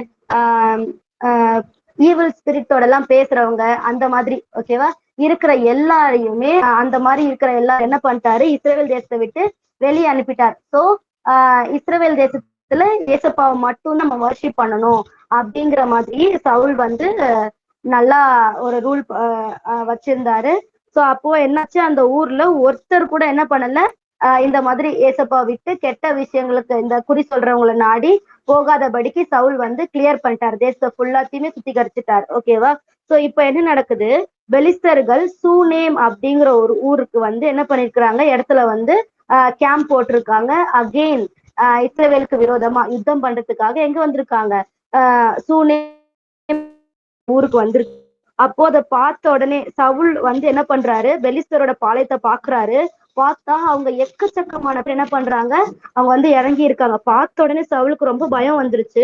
ஈவில் ஸ்பிரிட்டோட எல்லாம் பேசுறவங்க, அந்த மாதிரி ஓகேவா இருக்கிற எல்லாரையுமே அந்த மாதிரி இருக்கிற எல்லாரும் என்ன பண்ணிட்டாரு, இஸ்ரவேல் தேசத்தை விட்டு வெளியே அனுப்பிட்டார். சோ இஸ்ரவேல் தேசத்துல ஏசப்பாவை மட்டும் நம்ம வர்ஷிப் பண்ணணும் அப்படிங்கிற மாதிரி சவுல் வந்து நல்லா ஒரு ரூல் வச்சிருந்தாரு. சோ அப்போ என்னாச்சு, அந்த ஊர்ல ஒருத்தர் கூட என்ன பண்ணல, இந்த மாதிரி ஏசப்பா விட்டு கெட்ட விஷயங்களுக்கு இந்த குறி சொல்றவங்களை நாடி போகாதபடிக்கு சவுல் வந்து கிளியர் பண்ணிட்டார். தேசத்தை ஃபுல்லாத்தையுமே சுத்திகரிச்சுட்டார். ஓகேவா? சோ இப்ப என்ன நடக்குது, பெலிஸ்தர்கள் சூனேம் அப்படிங்கிற ஒரு ஊருக்கு வந்து என்ன பண்ணிருக்கிறாங்க, இடத்துல வந்து கேம்ப் போட்டிருக்காங்க. அகெயின் இஸ்ரவேலுக்கு விரோதமா யுத்தம் பண்றதுக்காக எங்க வந்திருக்காங்க, சூனேம் ஊருக்கு வந்திருக்கு. அப்போ அதை பார்த்த உடனே சவுல் வந்து என்ன பண்றாரு, பெலிஸ்தரோட பாளையத்தை பாக்குறாரு. பார்த்தா அவங்க எக்கச்சக்கமான பேர் என்ன பண்றாங்க, அவங்க வந்து இறங்கி இருக்காங்க. பார்த்த உடனே சவுலுக்கு ரொம்ப பயம் வந்துருச்சு.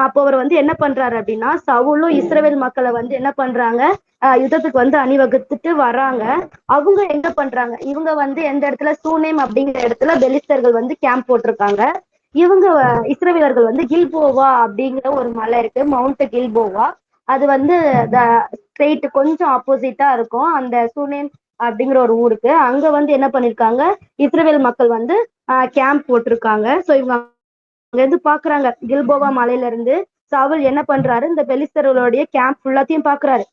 அப்போ அவர் வந்து என்ன பண்றாரு அப்படின்னா சவுலும் இஸ்ரவேல் மக்களை வந்து என்ன பண்றாங்க, யுத்தத்துக்கு வந்து அணிவகுத்துட்டு வராங்க. அவங்க என்ன பண்றாங்க, இவங்க வந்து எந்த இடத்துல, சூனேம் அப்படிங்கிற இடத்துல பெலிஸ்தர்கள் வந்து கேம்ப் போட்டிருக்காங்க. இவங்க இஸ்ரவேலர்கள் வந்து கில்போவா அப்படிங்கிற ஒரு மலை இருக்கு, மவுண்ட் கில்போவா. அது வந்து ஸ்ட்ரெயிட் கொஞ்சம் ஆப்போசிட்டா இருக்கும் அந்த சூனேம் அப்படிங்கிற ஒரு ஊருக்கு. அங்க வந்து என்ன பண்ணிருக்காங்க, இஸ்ரவேல் மக்கள் வந்து கேம்ப் போட்டிருக்காங்க. சோ இவங்க அங்க இருந்து பாக்குறாங்க கில்போவா மலையில இருந்து. சவுல் என்ன பண்றாரு, இந்த பெலிஸ்தர்களுடைய கேம்ப் ஃபுல்லாத்தையும் பாக்குறாரு.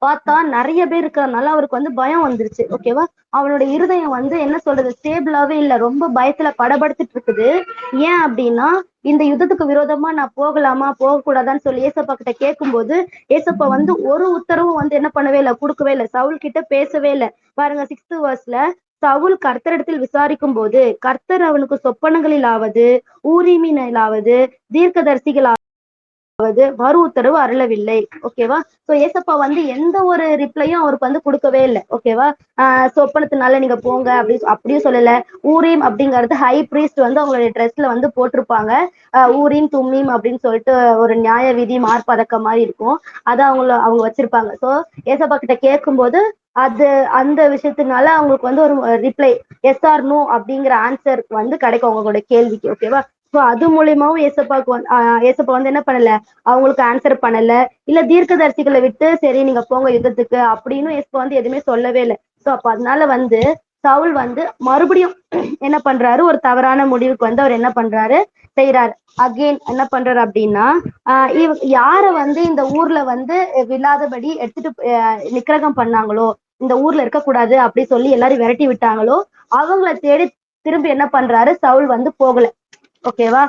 பார்த்தா நிறைய பேர் இருக்கிறதுனால அவருக்கு வந்து பயம் வந்துருச்சு. ஓகேவா? அவனோட இருதயம் வந்து என்ன சொல்றது, ஸ்டேபிளாவே இல்ல, ரொம்ப பயத்துல படபடுத்துட்டு இருக்குது. ஏன் அப்படின்னா இந்த யுத்தத்துக்கு விரோதமா நான் போகலாமா போகக்கூடாதான்னு சொல்லி ஏசப்பா கிட்ட கேட்கும்போது ஏசப்பா வந்து ஒரு உத்தரவும் வந்து என்ன பண்ணவே இல்லை, கொடுக்கவே இல்லை, சவுல் கிட்ட பேசவே இல்லை. பாருங்க 6th verse. சவுல் கர்த்தரிடத்தில் விசாரிக்கும் போது கர்த்தர் அவனுக்கு சொப்பனங்களிலாவது ஊரிமினாவது தீர்க்கதரிசிகள் மறு உத்தரவு அருளவில்லை. ஓகேவா? சோ ஏசப்பா வந்து எந்த ஒரு ரிப்ளையும் அவருக்கு வந்து கொடுக்கவே இல்லை. ஓகேவா? சொப்பனத்தினால நீங்க போங்க அப்படியும் சொல்லல. ஊரீம் அப்படிங்கிறது ஹை பிரீஸ்ட் வந்து அவங்களுடைய ட்ரெஸ்ல வந்து போட்டிருப்பாங்க. ஊரீம் தும்மீம் அப்படின்னு சொல்லிட்டு ஒரு நியாய விதி மார்பதக்கம் மாதிரி இருக்கும், அதை அவங்க வச்சிருப்பாங்க. சோ ஏசப்பா கிட்ட கேட்கும்போது அது அந்த விஷயத்தினால அவங்களுக்கு வந்து ஒரு ரிப்ளை எஸ் ஆர் நோ அப்படிங்கிற ஆன்சர் வந்து கிடைக்கும் அவங்களோட கேள்விக்கு. ஓகேவா? ஸோ அது மூலியமாவும் ஏசப்பா வந்து என்ன பண்ணல, அவங்களுக்கு ஆன்சர் பண்ணல. இல்ல தீர்க்கதரிசிகளை விட்டு சரி நீங்க போங்க யுத்தத்துக்கு அப்படின்னு ஏசப்பா வந்து எதுவுமே சொல்லவே இல்லை. ஸோ அப்ப அதனால வந்து சவுல் வந்து மறுபடியும் என்ன பண்றாரு, ஒரு தவறான முடிவுக்கு வந்து அவர் என்ன பண்றாரு செய்யறாரு. அகெயின் என்ன பண்றாரு அப்படின்னா யார வந்து இந்த ஊர்ல வந்து விழாதபடி எடுத்துட்டு நிக்கிரகம் பண்ணாங்களோ, இந்த ஊர்ல இருக்கக்கூடாது அப்படி சொல்லி எல்லாரும் விரட்டி விட்டாங்களோ, அவங்கள தேடி திரும்பி என்ன பண்றாரு, சவுல் வந்து போகல. ஓகேவா?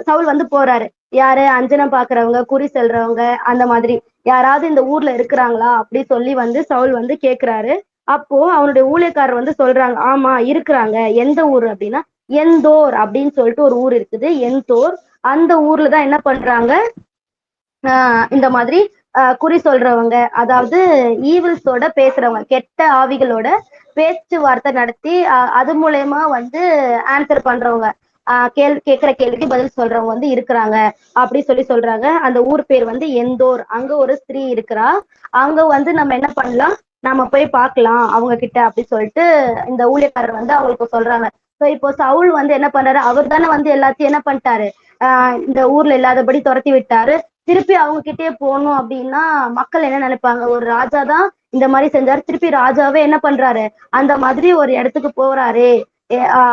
சவுல் வந்து போறாரு. யாரு, அஞ்சனம் பாக்குறவங்க, குறி செல்றவங்க, அந்த மாதிரி யாராவது இந்த ஊர்ல இருக்கிறாங்களா அப்படி சொல்லி வந்து சவுல் வந்து கேக்குறாரு. அப்போ அவனுடைய ஊழியக்காரர் வந்து சொல்றாங்க, ஆமா இருக்கிறாங்க. எந்த ஊர் அப்படின்னா எந்தோர் அப்படின்னு சொல்லிட்டு ஒரு ஊர் இருக்குது, எந்தோர். அந்த ஊர்ல தான் என்ன பண்றாங்க, இந்த மாதிரி குறி சொல்றவங்க, அதாவது ஈவில்ஸோட பேசுறவங்க, கெட்ட ஆவிகளோட பேச்சுவார்த்தை நடத்தி அது மூலயமா வந்து ஆன்சர் பண்றவங்க, கேட்கிற கேள்விக்கு பதில் சொல்றவங்க வந்து இருக்கிறாங்க அப்படி சொல்றாங்க. அந்த ஊர் பேர் வந்து எந்தோர். அங்க ஒரு ஸ்திரீ இருக்கிறா. அங்க வந்து நம்ம என்ன பண்ணலாம், நம்ம போய் பார்க்கலாம் அவங்க கிட்ட அப்படி சொல்லிட்டு இந்த ஊழியக்காரர் வந்து அவங்களுக்கு சொல்றாங்க. சோ இப்போ சவுல் வந்து என்ன பண்றாரு, அவர் தானே வந்து எல்லாத்தையும் என்ன பண்ணிட்டாரு, இந்த ஊர்ல இல்லாதபடி துரத்தி விட்டாரு. திருப்பி அவங்க கிட்டே போகணும் அப்படின்னா மக்கள் என்ன நினைப்பாங்க, ஒரு ராஜா தான் இந்த மாதிரி செஞ்சாரு, திருப்பி ராஜாவே என்ன பண்றாரு, அந்த மாதிரி ஒரு இடத்துக்கு போறாரு,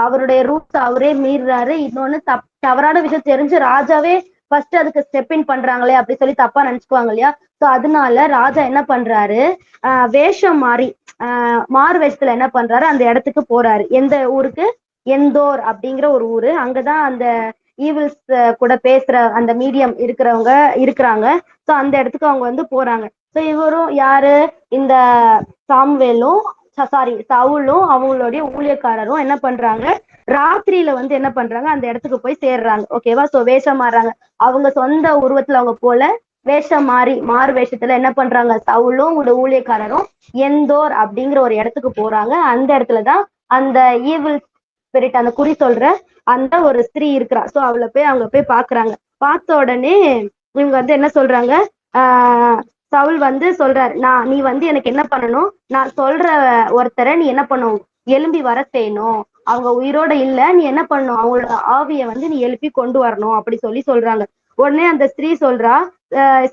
அவருடைய ரூட்ஸ் அவரே மீறாரு, இன்னொன்னு தவறான விஷயம் தெரிஞ்சு ராஜாவே ஃபர்ஸ்ட் அதுக்கு ஸ்டெப் இன் பண்றாங்களே அப்படி சொல்லி தப்பா நினைச்சுக்குவாங்க இல்லையா. சோ அதனால ராஜா என்ன பண்றாரு, வேஷம் மாறி மாறு வேஷத்துல என்ன பண்றாரு, அந்த இடத்துக்கு போறாரு. எந்த ஊருக்கு, எந்தோர் அப்படிங்கிற ஒரு ஊரு. அங்கதான் அந்த ஈவில்ஸ் கூட பேசுற அந்த மீடியம் இருக்கிறவங்க இருக்கிறாங்க. சோ அந்த இடத்துக்கு அவங்க வந்து போறாங்க. சோ இவரும் யாரு, இந்த சாமுவேலும் சவுலும் அவங்களுடைய ஊழியக்காரரும் என்ன பண்றாங்க, ராத்திரியில வந்து என்ன பண்றாங்க, அந்த இடத்துக்கு போய் சேர்றாங்க. ஓகேவா. சோ வேஷம் மாறுறாங்க. அவங்க சொந்த உருவத்துல அவங்க போல வேஷம் மாறி மாறு வேஷத்துல என்ன பண்றாங்க, சவுலும் உங்களோட ஊழியக்காரரும் எந்தோர் அப்படிங்கிற ஒரு இடத்துக்கு போறாங்க. அந்த இடத்துலதான் அந்த ஈவில் ஸ்பிரிட், அந்த குறி சொல்ற அந்த ஒரு ஸ்திரீ இருக்கிறா. சோ அவளை போய் அவங்க போய் பாக்குறாங்க. பார்த்த உடனே இவங்க வந்து என்ன சொல்றாங்க, சவுல் வந்து சொல்றாரு, நீ வந்து எனக்கு என்ன பண்ணணும், நான் சொல்ற ஒருத்தரை நீ என்ன பண்ணணும், எழும்பி வர செய்யணும். அவங்க உயிரோட இல்ல, நீ என்ன பண்ணணும், அவங்களோட ஆவியை வந்து நீ எழுப்பி கொண்டு வரணும் அப்படி சொல்றாங்க. உடனே அந்த ஸ்திரீ சொல்றா,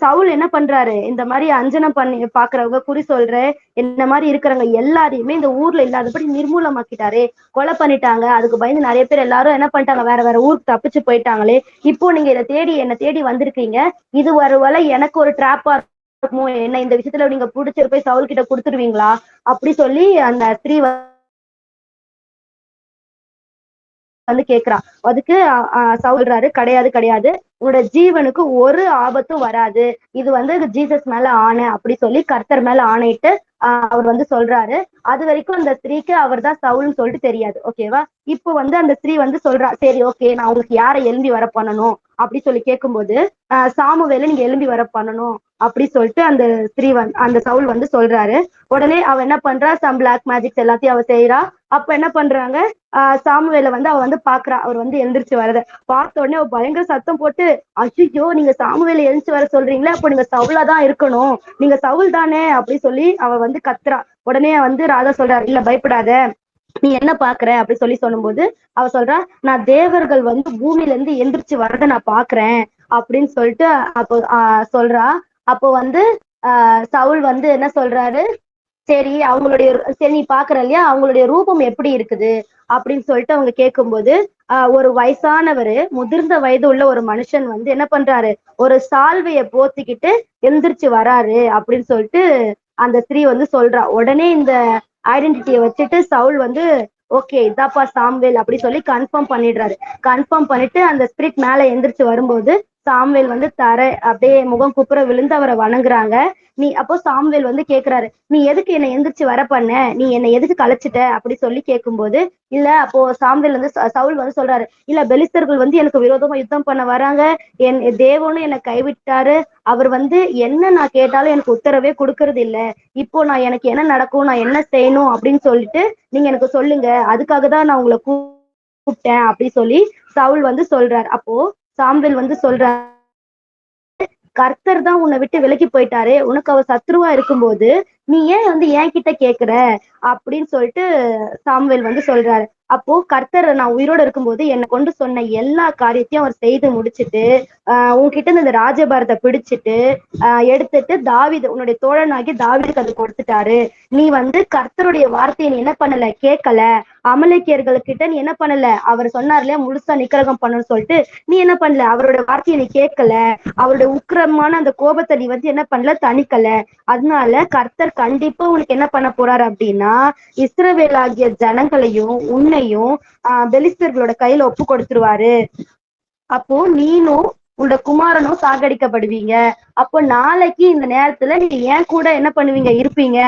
சவுல் என்ன பண்றாரு, இந்த மாதிரி அஞ்சனம் பண்ணி பாக்குறவங்க, குறி சொல்ற இந்த மாதிரி இருக்கிறவங்க எல்லாரையுமே இந்த ஊர்ல இல்லாதபடி நிர்மூலமாக்கிட்டாரு, கொலை பண்ணிட்டாங்க. அதுக்கு பயந்து நிறைய பேர் எல்லாரும் என்ன பண்ணிட்டாங்க, வேற வேற ஊருக்கு தப்பிச்சு போயிட்டாங்களே. இப்போ நீங்க இதை தேடி என்ன தேடி வந்திருக்கீங்க, இது ஒருவேளை எனக்கு ஒரு ட்ராப்பா இருக்குமோ, என்ன இந்த விஷயத்துல நீங்க புடிச்சிட்டு போய் சவுல் கிட்ட கொடுத்துருவீங்களா அப்படி சொல்லி அந்த ஸ்திரீ வந்து கேக்குறான். அதுக்கு சொல்றாரு, கிடையாது கிடையாது, உன்னோட ஜீவனுக்கு ஒரு ஆபத்தும் வராது, இது வந்து ஜீசஸ் மேல ஆணை அப்படி சொல்லி கர்த்தர் மேல ஆணையிட்டு அவர் வந்து சொல்றாரு. அது வரைக்கும் அந்த ஸ்திரீக்கு அவர் தான் சவுல்னு சொல்லிட்டு தெரியாது. ஓகேவா. இப்போ வந்து அந்த ஸ்திரீ வந்து சொல்றா, சரி ஓகே, நான் உங்களுக்கு யாரை எழும்பி வர பண்ணணும் அப்படி சொல்லி கேட்கும்போது, சாமுவேல நீங்க எழும்பி வர பண்ணணும் அப்படி சொல்லிட்டு அந்த ஸ்திரீ அந்த சவுல் வந்து சொல்றாரு. உடனே அவ என்ன பண்றா, சம் பிளாக் மேஜிக்ஸ் எல்லாத்தையும் அவ செய்யறா. அப்ப என்ன பண்றாங்க, சாமுவேல வந்து அவ வந்து பாக்குறா, அவர் வந்து எந்திரிச்சு வரத பார்த்த உடனே அவ பயங்கர சத்தம் போட்டு, ஐயோ நீங்க சாமுவேல எழுந்துச்சு வர சொல்றீங்களே, அப்போ நீங்க சவுலா தான் இருக்கணும், நீங்க சவுல் தானே அப்படி சொல்லி அவ வந்து கத்துறா. உடனே வந்து ராஜா சொல்றாரு, இல்ல பயப்படாத, நீ என்ன பாக்குற அப்படி சொல்லி சொல்லும்போது அவ சொல்றா, நான் தேவர்கள் வந்து பூமியில இருந்து எந்திரிச்சு வர்றதை நான் பாக்குறேன் அப்படின்னு சொல்லிட்டு அப்போ சொல்றா. அப்போ வந்து சவுல் வந்து என்ன சொல்றாரு, சரி அவங்களுடைய, சரி நீ பாக்குற இல்லையா, அவங்களுடைய ரூபம் எப்படி இருக்குது அப்படின்னு சொல்லிட்டு அவங்க கேட்கும்போது, ஒரு வயசானவரு, முதிர்ந்த வயது உள்ள ஒரு மனுஷன் வந்து என்ன பண்றாரு, ஒரு சால்வைய போத்திக்கிட்டு எந்திரிச்சு வராரு அப்படின்னு சொல்லிட்டு அந்த ஸ்திரீ வந்து சொல்றா. உடனே இந்த ஐடென்டிட்டியை வச்சுட்டு சவுல் வந்து ஓகே இதாப்பா சாம்வேல் அப்படி சொல்லி கன்ஃபார்ம் பண்ணிடுறாரு. கன்ஃபார்ம் பண்ணிட்டு அந்த ஸ்பிரிட் மேல எந்திரிச்சு வரும்போது சாம்வேல் வந்து அப்படியே முகம் குப்புற விழுந்து அவரை வணங்குறாங்க. அப்போ சாம்வேல் வந்து கேக்குறாரு, நீ எதுக்கு என்னை எந்திரிச்சு வர பண்ண, நீ என்னை எதுக்கு கலைச்சிட்ட அப்படி சொல்லி கேட்கும்போது, இல்ல அப்போ சாம்வேல் வந்து சவுல் வந்து சொல்றாரு, இல்ல பெலிஸ்தர்கள் வந்து எனக்கு விரோதமா யுத்தம் பண்ண வராங்க, என் தேவனும் என்னை கைவிட்டாரு, அவர் வந்து என்ன நான் கேட்டாலும் எனக்கு உத்தரவே கொடுக்கறது இல்ல, இப்போ நான் எனக்கு என்ன நடக்கும், நான் என்ன செய்யணும் அப்படின்னு சொல்லிட்டு நீங்க எனக்கு சொல்லுங்க, அதுக்காக தான் நான் உங்களை கூப்பிட்டேன் அப்படி சொல்லி சவுல் வந்து சொல்றாரு. அப்போ சாம்வேல் வந்து சொல்றாரு, கர்த்தர் தான் உன்னை விட்டு விலகி போயிட்டாரு, உனக்கு அவர் சத்ருவா இருக்கும்போது நீ ஏன் வந்து என் கிட்ட கேக்குற அப்படின்னு சொல்லிட்டு சாமுவேல் வந்து சொல்றாரு. அப்போ கர்த்தர் நான் உயிரோட இருக்கும்போது என்னை கொண்டு சொன்ன எல்லா காரியத்தையும் அவர் செய்து முடிச்சுட்டு உன்கிட்ட இருந்து இந்த ராஜபாரத்தை பிடிச்சிட்டு எடுத்துட்டு தாவீது உன்னுடைய தோழனாகி தாவீதுக்கு அது கொடுத்துட்டாரு. நீ வந்து கர்த்தருடைய வார்த்தையை நீ என்ன பண்ணல, கேட்கல, அமலேக்கியர்கள்கிட்ட நீ என்ன பண்ணல, அவர் சொன்னார் இல்லையா முழுசா நிக்கிரகம் பண்ணணும்னு சொல்லிட்டு, நீ என்ன பண்ணல, அவருடைய வார்த்தையை நீ கேட்கல, அவருடைய உக்கிரமான அந்த கோபத்தை நீ வந்து என்ன பண்ணல, தணிக்கல. அதனால கர்த்தர் கண்டிப்பா உனக்கு என்ன பண்ண போறாரு அப்படின்னா, இஸ்ரவேலாகிய ஜனங்களையும் உன்னையும் பெலிஸ்தர்களோட கையில ஒப்பு கொடுத்துருவாரு. அப்போ நீனும் உன்னோட குமாரனும் சாகடிக்கப்படுவீங்க. அப்போ நாளைக்கு இந்த நேரத்துல நீ ஏன் கூட என்ன பண்ணுவீங்க, இருப்பீங்க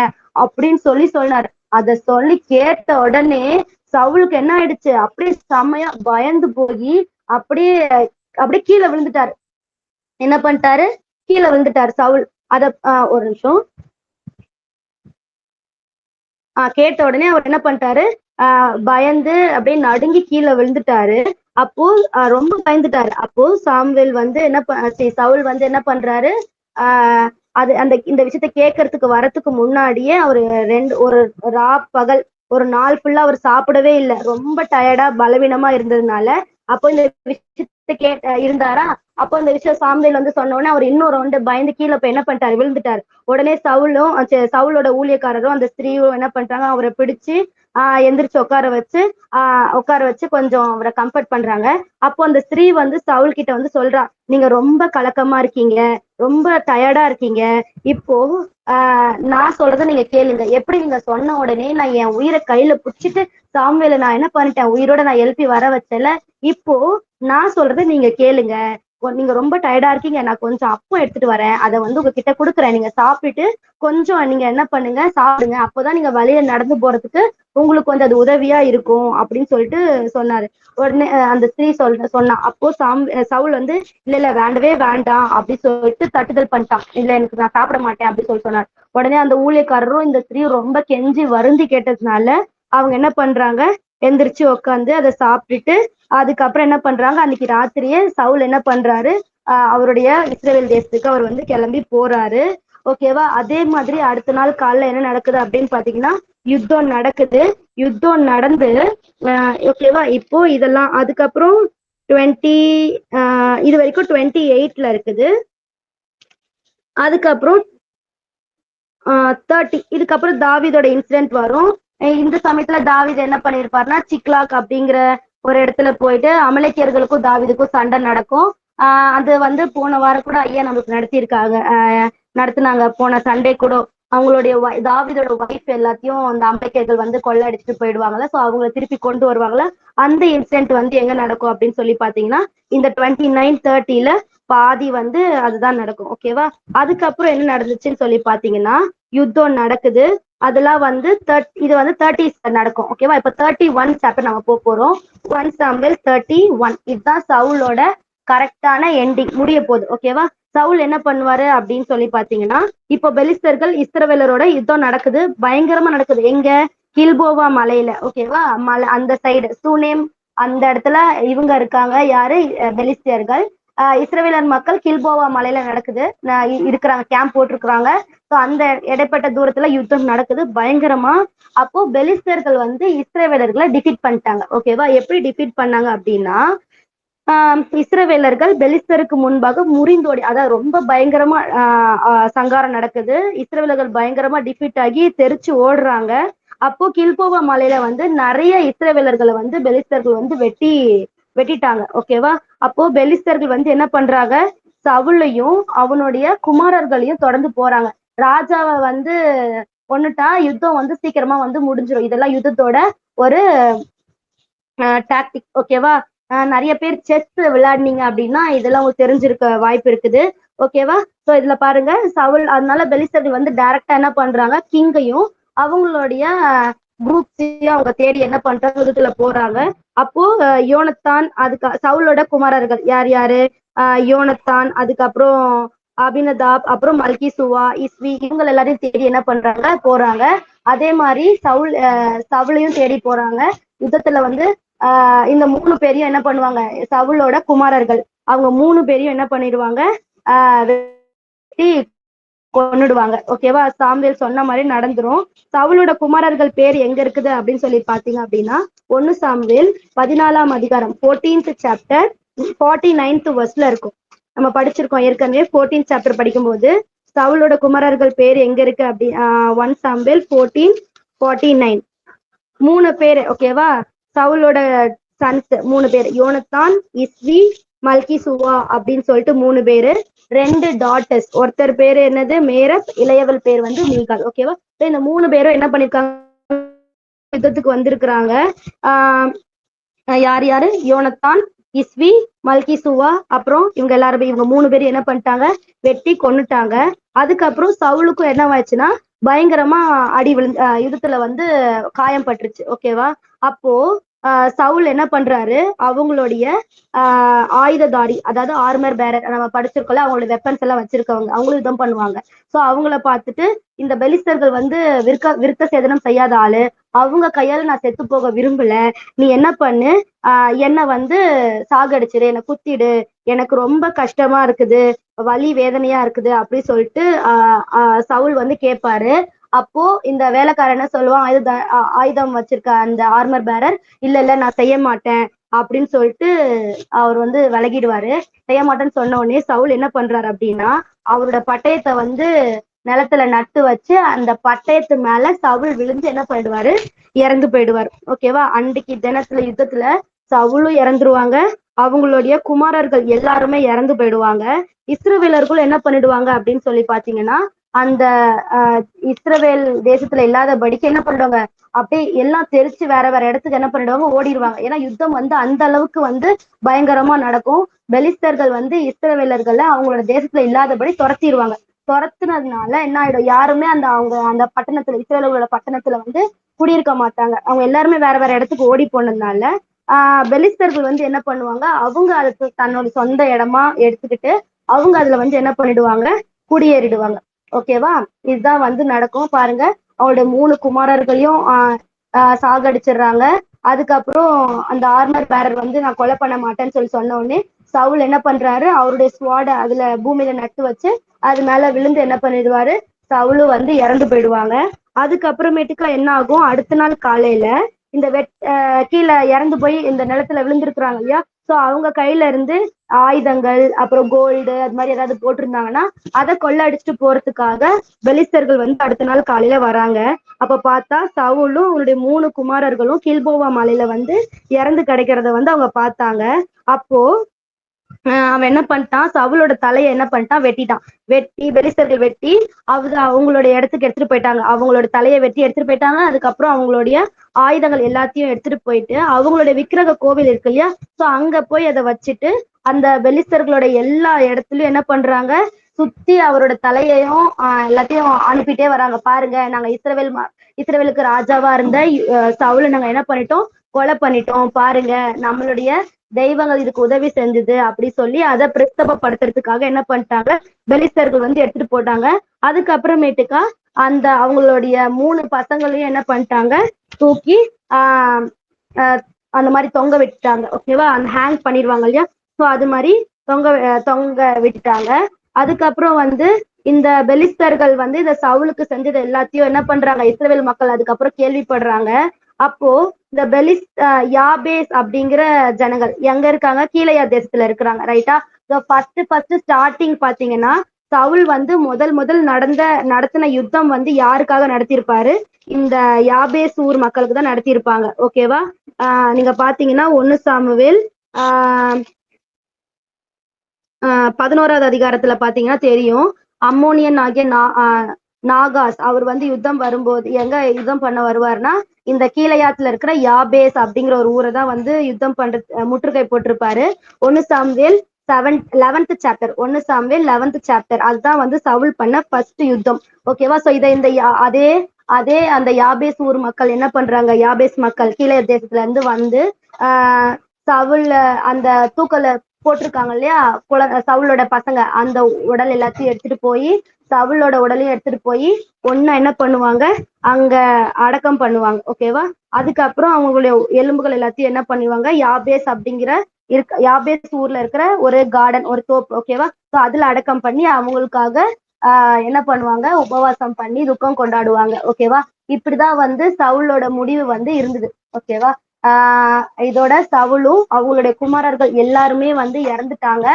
அப்படின்னு சொல்லி சொன்னாரு. அத சொல்லி கேட்ட உடனே சவுலுக்கு என்ன ஆயிடுச்சு, அப்படியே செமையா பயந்து போய் அப்படியே அப்படியே கீழே விழுந்துட்டாரு. என்ன பண்ணிட்டாரு, கீழே விழுந்துட்டாரு சவுல். அத ஒரு நிமிஷம். கேட்ட உடனே அவர் என்ன பண்ணிட்டாரு, பயந்து அப்படியே நடுங்கி கீழே விழுந்துட்டாரு. அப்போ ரொம்ப பயந்துட்டாரு. அப்போ சாமுவேல் வந்து சவுல் வந்து என்ன பண்றாரு, அது இந்த விஷயத்த கேட்கறதுக்கு வரத்துக்கு முன்னாடியே அவரு ஒரு பகல் ஒரு நாள் ஃபுல்லா அவர் சாப்பிடவே இல்லை. ரொம்ப டயர்டா பலவீனமா இருந்ததுனால அப்போ இந்த விஷயத்த இருந்தாரா. அப்போ இந்த விஷயம் சாமுவேல் வந்து சொன்ன உடனே அவர் இன்னொரு ரவுண்டு பயந்து கீழே போய் என்ன பண்ணிட்டாரு, விழுந்துட்டாரு. உடனே சவுலோட ஊழியக்காரரும் அந்த ஸ்திரீயும் என்ன பண்றாங்க, அவரை பிடிச்சு எந்திரிச்சு உட்கார வச்சு கொஞ்சம் அவரை கம்ஃபர்ட் பண்றாங்க. அப்போ அந்த ஸ்திரீ வந்து சவுல் கிட்ட வந்து சொல்றா, நீங்க ரொம்ப கலக்கமா இருக்கீங்க, ரொம்ப டயர்டா இருக்கீங்க. இப்போ நான் சொல்றதை நீங்க கேளுங்க. எப்படி நீங்க சொன்ன உடனே நான் என் உயிரை கையில புடிச்சிட்டு சாமுவேலை நான் என்ன பண்ணிட்டேன், உயிரோட நான் எழுப்பி வர வச்சல. இப்போ நான் சொல்றதை நீங்க கேளுங்க. நீங்க ரொம்ப டயர்டா இருக்கீங்க, நான் கொஞ்சம் அப்பம் எடுத்துட்டு வரேன், அதை வந்து உங்ககிட்ட கொடுக்குறேன். நீங்க சாப்பிட்டுட்டு கொஞ்சம் நீங்க என்ன பண்ணுங்க, சாப்பிடுங்க. அப்போதான் நீங்க வழியில நடந்து போறதுக்கு உங்களுக்கு கொஞ்சம் அது உதவியா இருக்கும் அப்படின்னு சொல்லிட்டு சொன்னாரு. உடனே அந்த ஸ்திரீ சொன்னா. அப்போ சவுல் வந்து இல்ல வேண்டவே வேண்டாம் அப்படின்னு சொல்லிட்டு தட்டுதல் பண்ணிட்டான். இல்ல எனக்கு நான் சாப்பிட மாட்டேன் அப்படின்னு சொல்லி சொன்னார். உடனே அந்த ஊழியக்காரரும் இந்த ஸ்திரீ ரொம்ப கெஞ்சி வருந்தி கேட்டதுனால அவங்க என்ன பண்றாங்க, எந்திரிச்சு உட்காந்து அதை சாப்பிட்டுட்டு அதுக்கப்புறம் என்ன பண்றாங்க, அன்னைக்கு ராத்திரியே சவுல் என்ன பண்றாரு, அவருடைய இஸ்ரவேல் தேசத்துக்கு அவர் வந்து கிளம்பி போறாரு. ஓகேவா. அதே மாதிரி அடுத்த நாள் காலைல என்ன நடக்குது அப்படின்னு பாத்தீங்கன்னா, யுத்தம் நடக்குது. யுத்தம் நடந்து ஓகேவா. இப்போ இதெல்லாம் அதுக்கப்புறம் 20 இது வரைக்கும் 28ல இருக்குது. அதுக்கப்புறம் 30 இதுக்கப்புறம் தாவீதோட இன்சிடென்ட் வரும். இந்த சமயத்துல தாவீது என்ன பண்ணிருப்பாருன்னா, சிக்லாக் அப்படிங்கிற ஒரு இடத்துல போயிட்டு அமலேக்கியர்களுக்கும் தாவீதுக்கும் சண்டை நடக்கும். அது வந்து போன வாரம் கூட ஐயா நமக்கு நடத்தினாங்க. போன சண்டே கூட அவங்களுடைய தாவீதோட ஒய்ஃப் எல்லாத்தையும் அந்த அமெரிக்கர்கள் வந்து கொள்ளடிச்சுட்டு போயிடுவாங்கல்ல. ஸோ அவங்கள திருப்பி கொண்டு வருவாங்கல்ல. அந்த இன்சிடென்ட் வந்து எங்க நடக்கும் அப்படின்னு சொல்லி பாத்தீங்கன்னா, இந்த 29-30ல பாதி வந்து அதுதான் நடக்கும். ஓகேவா. அதுக்கப்புறம் என்ன நடந்துச்சுன்னு சொல்லி பாத்தீங்கன்னா, யுத்தம் நடக்குது. அதெல்லாம் வந்து இது வந்து 30s நடக்கும். ஓகேவா. இப்ப 31 சாப்டர் நம்ம போறோம். 1 சாமுவேல் 31. இதுதான் சவுலோட கரெக்டான எண்டிங், முடிய போகுது. ஓகேவா. சவுல் என்ன பண்ணுவாரு அப்படின்னு சொல்லி பாத்தீங்கன்னா, இப்போ பெலிஸ்தர்கள் இஸ்ரவேலரோட யுத்தம் நடக்குது. பயங்கரமா நடக்குது. எங்க, கில்போவா மலையில. ஓகேவா. மலை அந்த சைடு சூனேம் அந்த இடத்துல இவங்க இருக்காங்க. யாரு, பெலிஸ்தியர்கள். இஸ்ரவேலர் மக்கள் கில்போவா மலையில இருக்கிறாங்க, கேம்ப் போட்டிருக்கிறாங்க. ஸோ அந்த இடைப்பட்ட தூரத்துல யுத்தம் நடக்குது பயங்கரமா. அப்போ பெலிஸ்தர்கள் வந்து இஸ்ரவேலர்களை டிஃபீட் பண்ணிட்டாங்க. ஓகேவா. எப்படி டிஃபீட் பண்ணாங்க அப்படின்னா, இஸ்ரவேலர்கள் பெலிஸ்தருக்கு முன்பாக முறிந்தோடி, அதாவது ரொம்ப பயங்கரமா சங்காரம் நடக்குது. இஸ்ரவேலர்கள் பயங்கரமா டிஃபீட் ஆகி தெரிச்சு ஓடுறாங்க. அப்போ கில்போவா மலையில வந்து நிறைய இஸ்ரவேலர்களை வந்து பெலிஸ்தர்கள் வந்து வெட்டிட்டாங்க. ஓகேவா. அப்போ பெலிஸ்தர்கள் வந்து என்ன பண்றாங்க, சவுலையும் அவனுடைய குமாரர்களையும் தொடர்ந்து போறாங்க. ராஜாவை வந்து கொன்னுட்டா யுத்தம் வந்து சீக்கிரமா வந்து முடிஞ்சிடும். இதெல்லாம் யுத்தத்தோட ஒரு டாக்டிக். ஓகேவா. நிறைய பேர் செஸ் விளையாடுனீங்க அப்படின்னா இதெல்லாம் உங்களுக்கு தெரிஞ்சிருக்க வாய்ப்பு இருக்குது. ஓகேவா. ஸோ இதுல பாருங்க, சவுல் அதனால பெலிஸ்தர்கள் வந்து டைரக்டா என்ன பண்றாங்க, கிங்கையும் அவங்களுடைய குரூப்ஸையும் அவங்க தேடி என்ன பண்றாங்க, யுத்தத்துல போறாங்க. அப்போ யோனத்தான், சவுலோட குமாரர்கள் யார் யாரு, யோனத்தான், அதுக்கப்புறம் அபினதாப், அப்புறம் மல்கிசுவா, இஸ்வி, இவங்க எல்லாரையும் தேடி என்ன பண்றாங்க, போறாங்க. அதே மாதிரி சவுலையும் தேடி போறாங்க. யுத்தத்துல வந்து இந்த 3 பேரையும் என்ன பண்ணுவாங்க, சவுலோட குமாரர்கள் அவங்க 3 பேரையும் என்ன பண்ணிடுவாங்க, வெட்டி கொன்னுடுவாங்க. ஓகேவா. சாமுவேல் சொன்ன மாதிரி நடந்துரும். சவுலோட குமாரர்கள் பேர் எங்க இருக்குது அப்படின்னு சொல்லி பாத்தீங்க அப்படின்னா, 1 சாமுவேல் 14ஆம் அதிகாரம் 14th சாப்டர் 49th வெர்ஸ்ல இருக்கும். நம்ம படிச்சிருக்கோம் ஏற்கனவே. 14th சாப்டர் படிக்கும்போது சவுலோட குமாரர்கள் பேர் எங்க இருக்கு அப்படி 1 சாமுவேல் 14:49 3 பேரு. ஓகேவா. சவுலோட சன்ஸ் 3 பேர், யோனத்தான், இஸ்வி, மல்கிசுவா அப்படின்னு சொல்லிட்டு 3 பேரு. 2 டாட்டர்ஸ். ஒருத்தர் பேரு என்னது, மேரப், இளையவள் பேர் வந்து மீகால். ஓகேவா. இந்த 3 பேரும் என்ன பண்ணிருக்காங்க, யுத்தத்துக்கு வந்திருக்கிறாங்க. யார் யாரு, யோனத்தான், இஸ்வி, மல்கிசுவா, அப்புறம் இவங்க எல்லாருமே, இவங்க 3 பேரும் என்ன பண்ணிட்டாங்க, வெட்டி கொன்னுட்டாங்க. அதுக்கப்புறம் சவுலுக்கும் என்ன ஆச்சுன்னா பயங்கரமா யுத்தத்துல வந்து காயம் பட்டுருச்சு. ஓகேவா. அப்போ சவுல் என்ன பண்றாரு, அவங்களுடைய ஆயுததாரி, அதாவது ஆர்மர் பேரர், நம்ம படிச்சிருக்கோம்ல, அவங்களோட வெப்பன்ஸ் எல்லாம் வச்சிருக்கவங்க, அவங்களும் யுத்தம் பண்ணுவாங்க. சோ அவங்கள பார்த்துட்டு இந்த பெலிஸ்தர்கள் வந்து விருத்த சேதனம் செய்யாத ஆளு, அவங்க கையால நான் செத்து போக விரும்பல, நீ என்ன பண்ணு, என்ன வந்து சாகடிச்சிரு, என்னை குத்திடு, எனக்கு ரொம்ப கஷ்டமா இருக்குது, வலி வேதனையா இருக்குது அப்படி சொல்லிட்டு சவுல் வந்து கேட்பாரு. அப்போ இந்த வேலைக்காரன் என்ன சொல்லுவான், ஆயுதம் வச்சிருக்க அந்த ஆர்மர் பேரர், இல்ல நான் செய்ய மாட்டேன் அப்படின்னு சொல்லிட்டு அவர் வந்து விலகிடுவாரு. செய்ய மாட்டேன்னு சொன்ன உடனே சவுல் என்ன பண்றாரு அப்படின்னா, அவரோட பட்டயத்தை வந்து நிலத்துல நட்டு வச்சு அந்த பட்டயத்து மேல சவுல் விழுந்து என்ன பண்ணிடுவாரு, இறந்து போயிடுவார். ஓகேவா? அன்றைக்கு தினத்துல யுத்தத்துல சவுலும் இறந்துருவாங்க, அவங்களுடைய குமாரர்கள் எல்லாருமே இறந்து போயிடுவாங்க. இஸ்ரவேலர்கள் என்ன பண்ணிடுவாங்க அப்படின்னு சொல்லி பாத்தீங்கன்னா, அந்த இஸ்ரவேல் தேசத்துல இல்லாதபடிக்கு என்ன பண்ணிடுவாங்க, அப்படியே எல்லாம் தெரிச்சு வேற வேற இடத்துக்கு என்ன பண்ணிடுவாங்க, ஓடிடுவாங்க. ஏன்னா யுத்தம் வந்து அந்த அளவுக்கு வந்து பயங்கரமா நடக்கும். பெலிஸ்தர்கள் வந்து இஸ்ரவேலர்களை அவங்களோட தேசத்துல இல்லாதபடி துரத்திடுவாங்க. துரத்துனதுனால என்ன ஆயிடும், யாருமே அவங்க அந்த பட்டணத்துல, இஸ்ரவேலர்களோட பட்டணத்துல வந்து குடியிருக்க மாட்டாங்க. அவங்க எல்லாருமே வேற வேற இடத்துக்கு ஓடி போனதுனால பெலிஸ்தர்கள் வந்து என்ன பண்ணுவாங்க, அவங்க அதுக்கு தன்னோட சொந்த இடமா எடுத்துக்கிட்டு அவங்க அதுல வந்து என்ன பண்ணிடுவாங்க, குடியேறிடுவாங்க. ஓகேவா? இதுதான் வந்து நடக்கும் பாருங்க. அவருடைய 3 குமாரர்களையும் சாகடிச்சிடுறாங்க. அதுக்கப்புறம் அந்த ஆர்மர் பேரர் வந்து நான் கொலை பண்ண மாட்டேன்னு சொல்லி சொன்ன உடனே சவுல் என்ன பண்றாரு, அவருடைய ஸ்வாட அதுல பூமியில நட்டு வச்சு அது மேல விழுந்து என்ன பண்ணிடுவாரு, சவுலும் வந்து இறந்து போயிடுவாங்க. அதுக்கப்புறமேட்டுக்கா என்ன ஆகும், அடுத்த நாள் காலையில இந்த கீழே இறந்து போய் இந்த நிலத்துல விழுந்திருக்கிறாங்க இல்லையா, சோ அவங்க கையில இருந்து ஆயுதங்கள், அப்புறம் கோல்டு, அது மாதிரி ஏதாவது போட்டிருந்தாங்கன்னா அதை கொள்ளடிச்சுட்டு போறதுக்காக பெலிஸ்தர்கள் வந்து அடுத்த நாள் காலையில வராங்க. அப்ப பார்த்தா சவுலும் அவருடைய 3 குமாரர்களும் கில்போவா மலையில வந்து இறந்து கிடைக்கிறத வந்து அவங்க பார்த்தாங்க. அப்போ அவன் என்ன பண்ணிட்டான், சவுலோட தலையை என்ன பண்ணிட்டான், வெட்டிட்டான். வெட்டி பெலிஸ்தர்கள் வெட்டி அவங்களுடைய இடத்துக்கு எடுத்துட்டு போயிட்டாங்க. அவங்களோட தலையை வெட்டி எடுத்துட்டு போயிட்டாங்க. அதுக்கப்புறம் அவங்களுடைய ஆயுதங்கள் எல்லாத்தையும் எடுத்துட்டு போயிட்டு அவங்களுடைய விக்கிரக கோவில் இருக்கு இல்லையா, சோ அங்க போய் அதை வச்சுட்டு அந்த பெலிஸ்தர்களோட எல்லா இடத்துலயும் என்ன பண்றாங்க, சுத்தி அவரோட தலையையும் எல்லாத்தையும் அனுப்பிட்டே வராங்க. பாருங்க, நாங்க இஸ்ரவேலுக்கு ராஜாவா இருந்த சவுலை நாங்க என்ன பண்ணிட்டோம், கொலை பண்ணிட்டோம், பாருங்க நம்மளுடைய தெய்வங்கள் இதுக்கு உதவி செஞ்சது அப்படி சொல்லி அதை பிரஸ்தபப்படுத்துறதுக்காக என்ன பண்ணிட்டாங்க, பெலிஸ்தர்கள் வந்து எடுத்துட்டு போட்டாங்க. அதுக்கப்புறமேட்டுக்கா அந்த அவங்களுடைய 3 பசங்களையும் என்ன பண்ணிட்டாங்க, தூக்கி அந்த மாதிரி தொங்க விட்டுட்டாங்க. ஓகேவா? அந்த ஹேங் பண்ணிடுவாங்க இல்லையா, ஸோ அது மாதிரி தொங்க விட்டுட்டாங்க. அதுக்கப்புறம் வந்து இந்த பெலிஸ்தர்கள் வந்து இந்த சவுலுக்கு செஞ்சது எல்லாத்தையும் என்ன பண்றாங்க, இஸ்ரவேல் மக்கள் அதுக்கப்புறம் கேள்விப்படுறாங்க. அப்போ இந்த யாபேஸ் அப்படிங்கிற ஜனங்கள் எங்க இருக்காங்க, கீழையா தேசத்துல இருக்கிறாங்க. ரைட்டா? ஃபர்ஸ்ட் ஸ்டார்டிங் பாத்தீங்கன்னா சவுல் வந்து முதல் நடத்தின யுத்தம் வந்து யாருக்காக நடத்தியிருப்பாரு, இந்த யாபேஸ் ஊர் மக்களுக்கு தான் நடத்தியிருப்பாங்க. ஓகேவா? நீங்க பாத்தீங்கன்னா 1 சாமுவேல் 11வது அதிகாரத்துல பாத்தீங்கன்னா தெரியும், அம்மோனியன் ஆகிய நாகாஸ் அவர் வந்து யுத்தம் வரும்போது எங்க யுத்தம் பண்ண வருவார்னா, இந்த கீழையாத்துல இருக்கிற யாபேஸ் அப்படிங்கிற ஒரு ஊரை தான் வந்து யுத்தம் முற்றுகை போட்டிருப்பாரு. 1 Samuel 11th chapter, 1 Samuel 11th chapter, அதுதான் வந்து சவுல் பண்ண ஃபர்ஸ்ட் யுத்தம். ஓகேவா? சோ இந்த அதே அந்த யாபேஸ் ஊர் மக்கள் என்ன பண்றாங்க, யாபேஸ் மக்கள் கீழே தேசத்துல இருந்து வந்து சவுல் அந்த தூக்கல போட்டிருக்காங்க இல்லையா, சவுலோட பசங்க, அந்த உடல் எல்லாத்தையும் எடுத்துட்டு போய் சவுலோட உடலையும் எடுத்துட்டு போய் ஒன்னா என்ன பண்ணுவாங்க, அங்க அடக்கம் பண்ணுவாங்க. ஓகேவா? அதுக்கப்புறம் அவங்களுடைய எலும்புகள் எல்லாத்தையும் என்ன பண்ணுவாங்க, யாபேஸ் ஊர்ல இருக்கிற ஒரு கார்டன், ஒரு தோப்பு. ஓகேவா? ஸோ அதுல அடக்கம் பண்ணி அவங்களுக்காக என்ன பண்ணுவாங்க, உபவாசம் பண்ணி துக்கம் கொண்டாடுவாங்க. ஓகேவா? இப்படிதான் வந்து சவுலோட முடிவு வந்து இருந்தது. ஓகேவா? இதோட சவுலும் அவங்களுடைய குமாரர்கள் எல்லாருமே வந்து இறந்துட்டாங்க.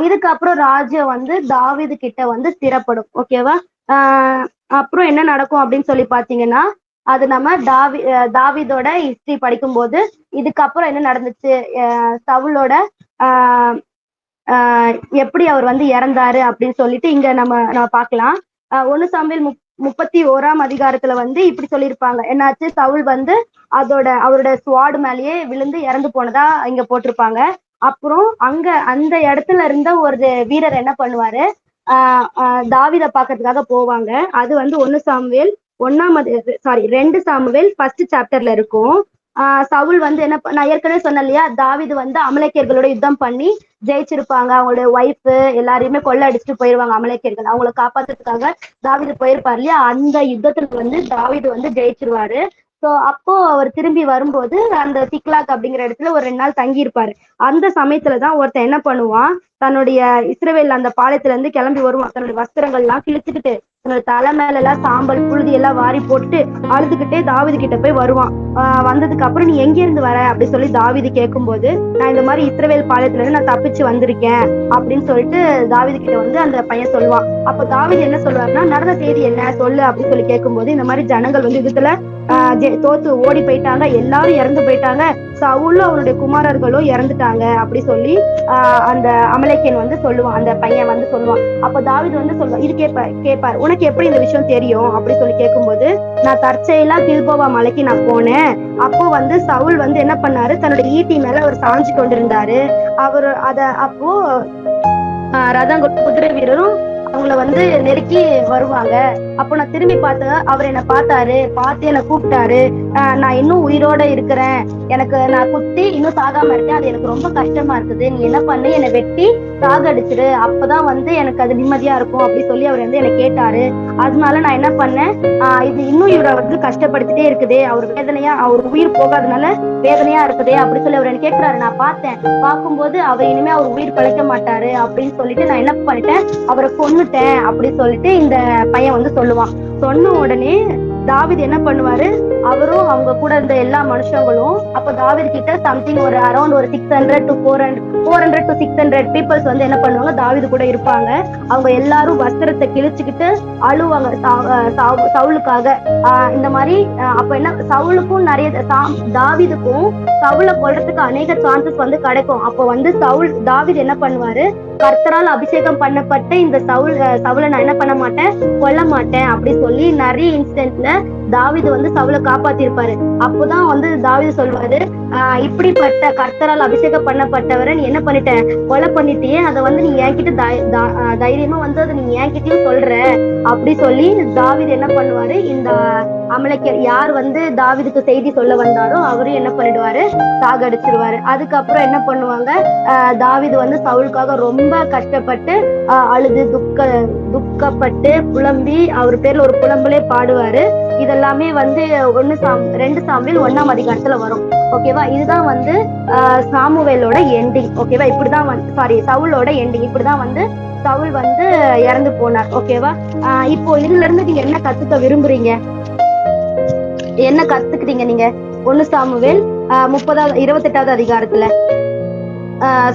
இதுக்கப்புறம் ராஜ்யம் வந்து தாவீது கிட்ட வந்து ஸ்திரப்படும். ஓகேவா? அப்புறம் என்ன நடக்கும் அப்படின்னு சொல்லி பாத்தீங்கன்னா, அது நம்ம தாவீதோட ஹிஸ்டரி படிக்கும்போது இதுக்கப்புறம் என்ன நடந்துச்சு, சவுலோட எப்படி அவர் வந்து இறந்தாரு அப்படின்னு சொல்லிட்டு இங்க நம்ம பார்க்கலாம். 1 சாமுவேல் 31ஆம் அதிகாரத்துல வந்து இப்படி சொல்லியிருப்பாங்க. என்னாச்சு, சவுல் வந்து அவரோட ஸ்வாட் மேலேயே விழுந்து இறந்து போனதா இங்க போட்டிருப்பாங்க. அப்புறம் அந்த இடத்துல இருந்த ஒரு வீரர் என்ன பண்ணுவாரு, தாவீதை பார்க்கறதுக்காக போவாங்க. அது வந்து 2 சாமுவேல் 1 சாமுவேல் 1st சாப்டர்ல இருக்கும். சவுல் வந்து என்ன நான் ஏற்கனவே சொன்னேன் இல்லையா, தாவீது வந்து அமலேக்கியர்களோட யுத்தம் பண்ணி ஜெயிச்சிருப்பாங்க. அவங்களுடைய ஒய்ஃப் எல்லாரையுமே கொள்ள அடிச்சுட்டு போயிருவாங்க அமலேக்கியர்கள். அவங்கள காப்பாத்துறதுக்காக தாவீது போயிருப்பாரு இல்லையா, அந்த யுத்தத்துல வந்து தாவீது வந்து ஜெயிச்சிருவாரு. சோ அப்போ அவர் திரும்பி வரும்போது அந்த சிக்லாக் அப்படிங்கிற இடத்துல ஒரு 2 நாள் தங்கி இருப்பாரு. அந்த சமயத்துலதான் ஒருத்தன் என்ன பண்ணுவான், தன்னுடைய இஸ்ரவேல் அந்த பாளையத்துல இருந்து கிளம்பி வருவான். தன்னுடைய வஸ்திரங்கள் எல்லாம் கிழிச்சுக்கிட்டு தன்னோட தலை மேல எல்லாம் சாம்பல் புழுதி எல்லாம் வாரி போட்டு அழுதுகிட்டே தாவீது கிட்ட போய் வருவான். வந்ததுக்கு அப்புறம் நீ எங்க இருந்து வர அப்படி சொல்லி தாவீது கேட்கும்போது, நான் இந்த மாதிரி இஸ்ரவேல் பாளையத்துல இருந்து நான் தப்பிச்சு வந்திருக்கேன் அப்படின்னு சொல்லிட்டு தாவீது கிட்ட வந்து அந்த பையன் சொல்லுவான். அப்ப தாவீது என்ன சொல்லுவாருன்னா, நடந்த செய்தி என்ன சொல்லு அப்படின்னு சொல்லி கேட்கும்போது, இந்த மாதிரி ஜனங்கள் வந்து யுத்தத்துல தோத்து ஓடி போயிட்டாங்க, எல்லாரும் இறந்து போயிட்டாங்க, சவுலும் அவனுடைய குமாரர்களும் இறந்துட்டாங்க அப்படி சொல்லி அந்த அமலேக்கியன் வந்து சொல்லுவான். அந்த பையன் வந்து சொல்லுவான். அப்ப தாவீது வந்து சொல்லுவான், இது கேட்பாரு, உனக்கு எப்படி இந்த விஷயம் தெரியும் அப்படி சொல்லி கேட்கும்போது, நான் தற்செயலா கில்போவா மலைக்கு நான் போனேன். அப்போ வந்து சவுல் வந்து என்ன பண்ணாரு, தன்னுடைய ஈட்டி மேல அவர் சாஞ்சு கொண்டிருந்தாரு. அவரு அப்போ ரதம் குதிரை வீரரும் அவங்கள வந்து நெருக்கி வருவாங்க. அப்போ நான் திரும்பி பார்த்தேன், அவர் என்னை பார்த்து என்னை கூப்பிட்டாரு. நான் இன்னும் உயிரோட இருக்கிறேன், நான் குத்தி இன்னும் சாகாம இருக்கேன், அது எனக்கு ரொம்ப கஷ்டமா இருக்குது, நீ என்ன பண்ணு, என்னை வெட்டி சாகடிச்சிரு, அப்பதான் வந்து எனக்கு அது நிம்மதியா இருக்கும் அப்படி சொல்லி அவர் வந்து என்னை கேட்டாரு. அதனால நான் என்ன பண்ணேன், இது இன்னும் இவரை வந்து கஷ்டப்படுத்திட்டே இருக்குதே, அவர் வேதனையா, அவர் உயிர் போகாதனால வேதனையா இருக்குதே அப்படி சொல்லி அவர் என்ன கேட்கிறாரு. நான் பார்க்கும்போது அவர் இனிமே அவர் உயிர் பிழைக்க மாட்டாரு அப்படின்னு சொல்லிட்டு நான் என்ன பண்ணிட்டேன், அவரை கொன்னுட்டேன் அப்படி சொல்லிட்டு இந்த பையன் வந்து சொல்லுவான். சொன்ன உடனே தாவீது என்ன பண்ணுவாரு, அவரும் அவங்க கூட இருந்த எல்லா மனுஷங்களும் அப்ப தாவீது கிட்ட சம்திங் ஒரு அரௌண்ட் ஒரு 600 to 600 பீப்புள்ஸ் வந்து என்ன பண்ணுவாங்க, தாவீது கூட இருப்பாங்க. அவங்க எல்லாரும் வஸ்திரத்தை கிழிச்சுக்கிட்டு அழுவாங்க சவுலுக்காக. இந்த மாதிரி அப்ப என்ன, சவுலுக்கும் நிறைய தாவீதுக்கும் சவுலை கொல்றதுக்கு அநேக சான்சஸ் வந்து கிடைக்கும். அப்போ வந்து தாவீது என்ன பண்ணுவாரு, கர்த்தரால் அபிஷேகம் பண்ணப்பட்ட இந்த சவுலை நான் என்ன பண்ண மாட்டேன், கொல்ல மாட்டேன் அப்படி சொல்லி நிறைய இன்சிடென்ட்ல தாவீது வந்து சவுலை காப்பாத்திருப்பாரு. அப்போதான் வந்து தாவீது சொல்வாரு, இப்படிப்பட்ட கர்த்தரால் அபிஷேகம் பண்ணப்பட்டவரை நீ என்ன பண்ணிட்ட, கொலை பண்ணிட்டியே, அதை வந்து நீ என்கிட்ட தைரியமா வந்து அதை நீ என்கிட்டயும் சொல்ற அப்படி சொல்லி தாவீது என்ன பண்ணுவாரு, இந்த அமலேக்கியர் யார் வந்து தாவீதுக்கு செய்தி சொல்ல வந்தாரோ அவரும் என்ன பண்ணிடுவாரு, சாகடிச்சிருவாரு. அதுக்கப்புறம் என்ன பண்ணுவாங்க, தாவீது வந்து சவுலுக்காக ரொம்ப கஷ்டப்பட்டு அழுது துக்கப்பட்டு புலம்பி அவர் பேர்ல ஒரு புலம்பலே பாடுவாரு. இதெல்லாமே வந்து 2 சாமுவேல் 1ஆம் அதிகாரத்துல வரும். ஓகேவா, இதுதான் வந்து சாமுவேலோட எண்டிங். ஓகேவா, இப்படிதான் சவுலோட எண்டிங். இப்படிதான் வந்து சவுல் வந்து இறந்து போனார். ஓகேவா, இப்போ இதுல இருந்து நீங்க என்ன கத்துக்க விரும்புறீங்க, என்ன கத்துக்கிட்டீங்க நீங்க? 1 சாமுவேல் 28வது அதிகாரத்துல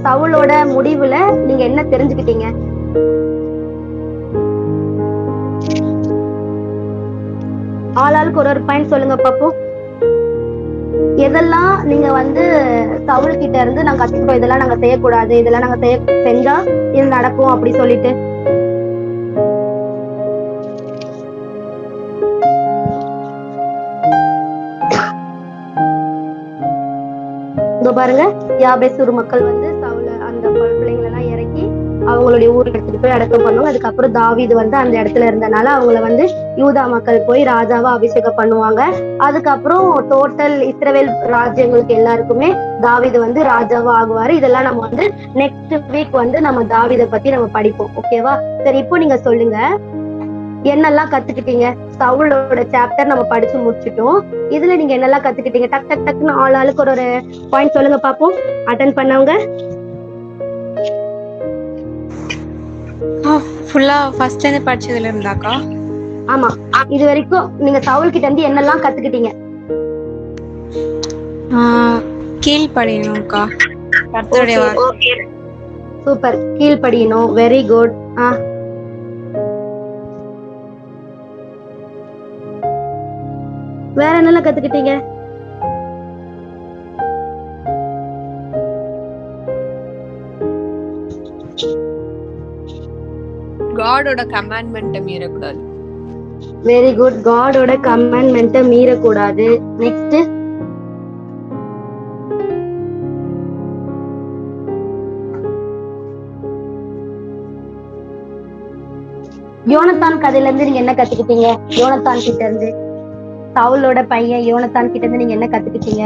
சவுலோட முடிவுல நீங்க என்ன தெரிஞ்சுக்கிட்டீங்க? ஆளாளுக்கு ஒரு பாயிண்ட் சொல்லுங்க பாப்போம். எதெல்லாம் நீங்க வந்து சவுல் கிட்ட இருந்து நாங்க கத்துக்கிட்டோம், இதெல்லாம் நாங்க செய்யக்கூடாது, இதெல்லாம் நாங்க செஞ்சா இது நடக்கும் அப்படி சொல்லிட்டு? இங்க பாருங்க, யாபேசூர் மக்கள் வந்து சவுல அந்த பிள்ளைங்களை எல்லாம் இறக்கி அவங்களுடைய ஊர்ல எடுத்துட்டு போய் அடக்கம் பண்ணுவாங்க. அதுக்கப்புறம் தாவீது வந்து அந்த இடத்துல இருந்தனால அவங்கள வந்து யூதா மக்கள் போய் ராஜாவா அபிஷேகம் பண்ணுவாங்க. அதுக்கப்புறம் டோட்டல் இஸ்ரவேல் ராஜ்யங்களுக்கு எல்லாருக்குமே தாவீது வந்து ராஜாவா ஆகுவாரு. இதெல்லாம் நம்ம வந்து நெக்ஸ்ட் வீக் வந்து நம்ம தாவீதை பத்தி நம்ம படிப்போம். ஓகேவா, சரி, இப்போ நீங்க சொல்லுங்க, என்னெல்லாம் கத்துக்கிட்டீங்க? சவுலோட சாப்டர் நம்ம படிச்சு முடிச்சுட்டோம். இதுல நீங்க என்னெல்லாம் கத்துக்கிட்டீங்க? டக்குன்னு ஆளுக்கு ஒரு பாயிண்ட் சொல்லுங்க பாப்போம், அட்டென்ட் பண்ணவங்க. ஃபுல்லா ஃபர்ஸ்ட்ல இருந்து படிச்சதுல இருந்தாக்கா? ஆமா, இது வரைக்கும் நீங்க சவுல் கிட்ட இருந்து என்னெல்லாம் கத்துக்கிட்டீங்க? கீழ்ப்படியணும்க்கா, கர்த்தருடைய வார்த்தை. சூப்பர், கீழ்ப்படியணும், வெரி குட். வேற என்னெல்லாம் கத்துக்கிட்டீங்க? காடோட கமாண்ட்மெண்ட்டை மீறக்கூடாது. வெரி குட், காடோட கமாண்ட்மெண்ட்டை மீறக்கூடாது. நெக்ஸ்ட், யோனத்தான் கதையில இருந்து நீங்க என்ன கத்துக்கிட்டீங்க? யோனத்தான் கிட்ட இருந்து, சவுலோட பையன் யோனத்தான் கிட்ட இருந்து நீங்க என்ன கத்துக்கிட்டீங்க?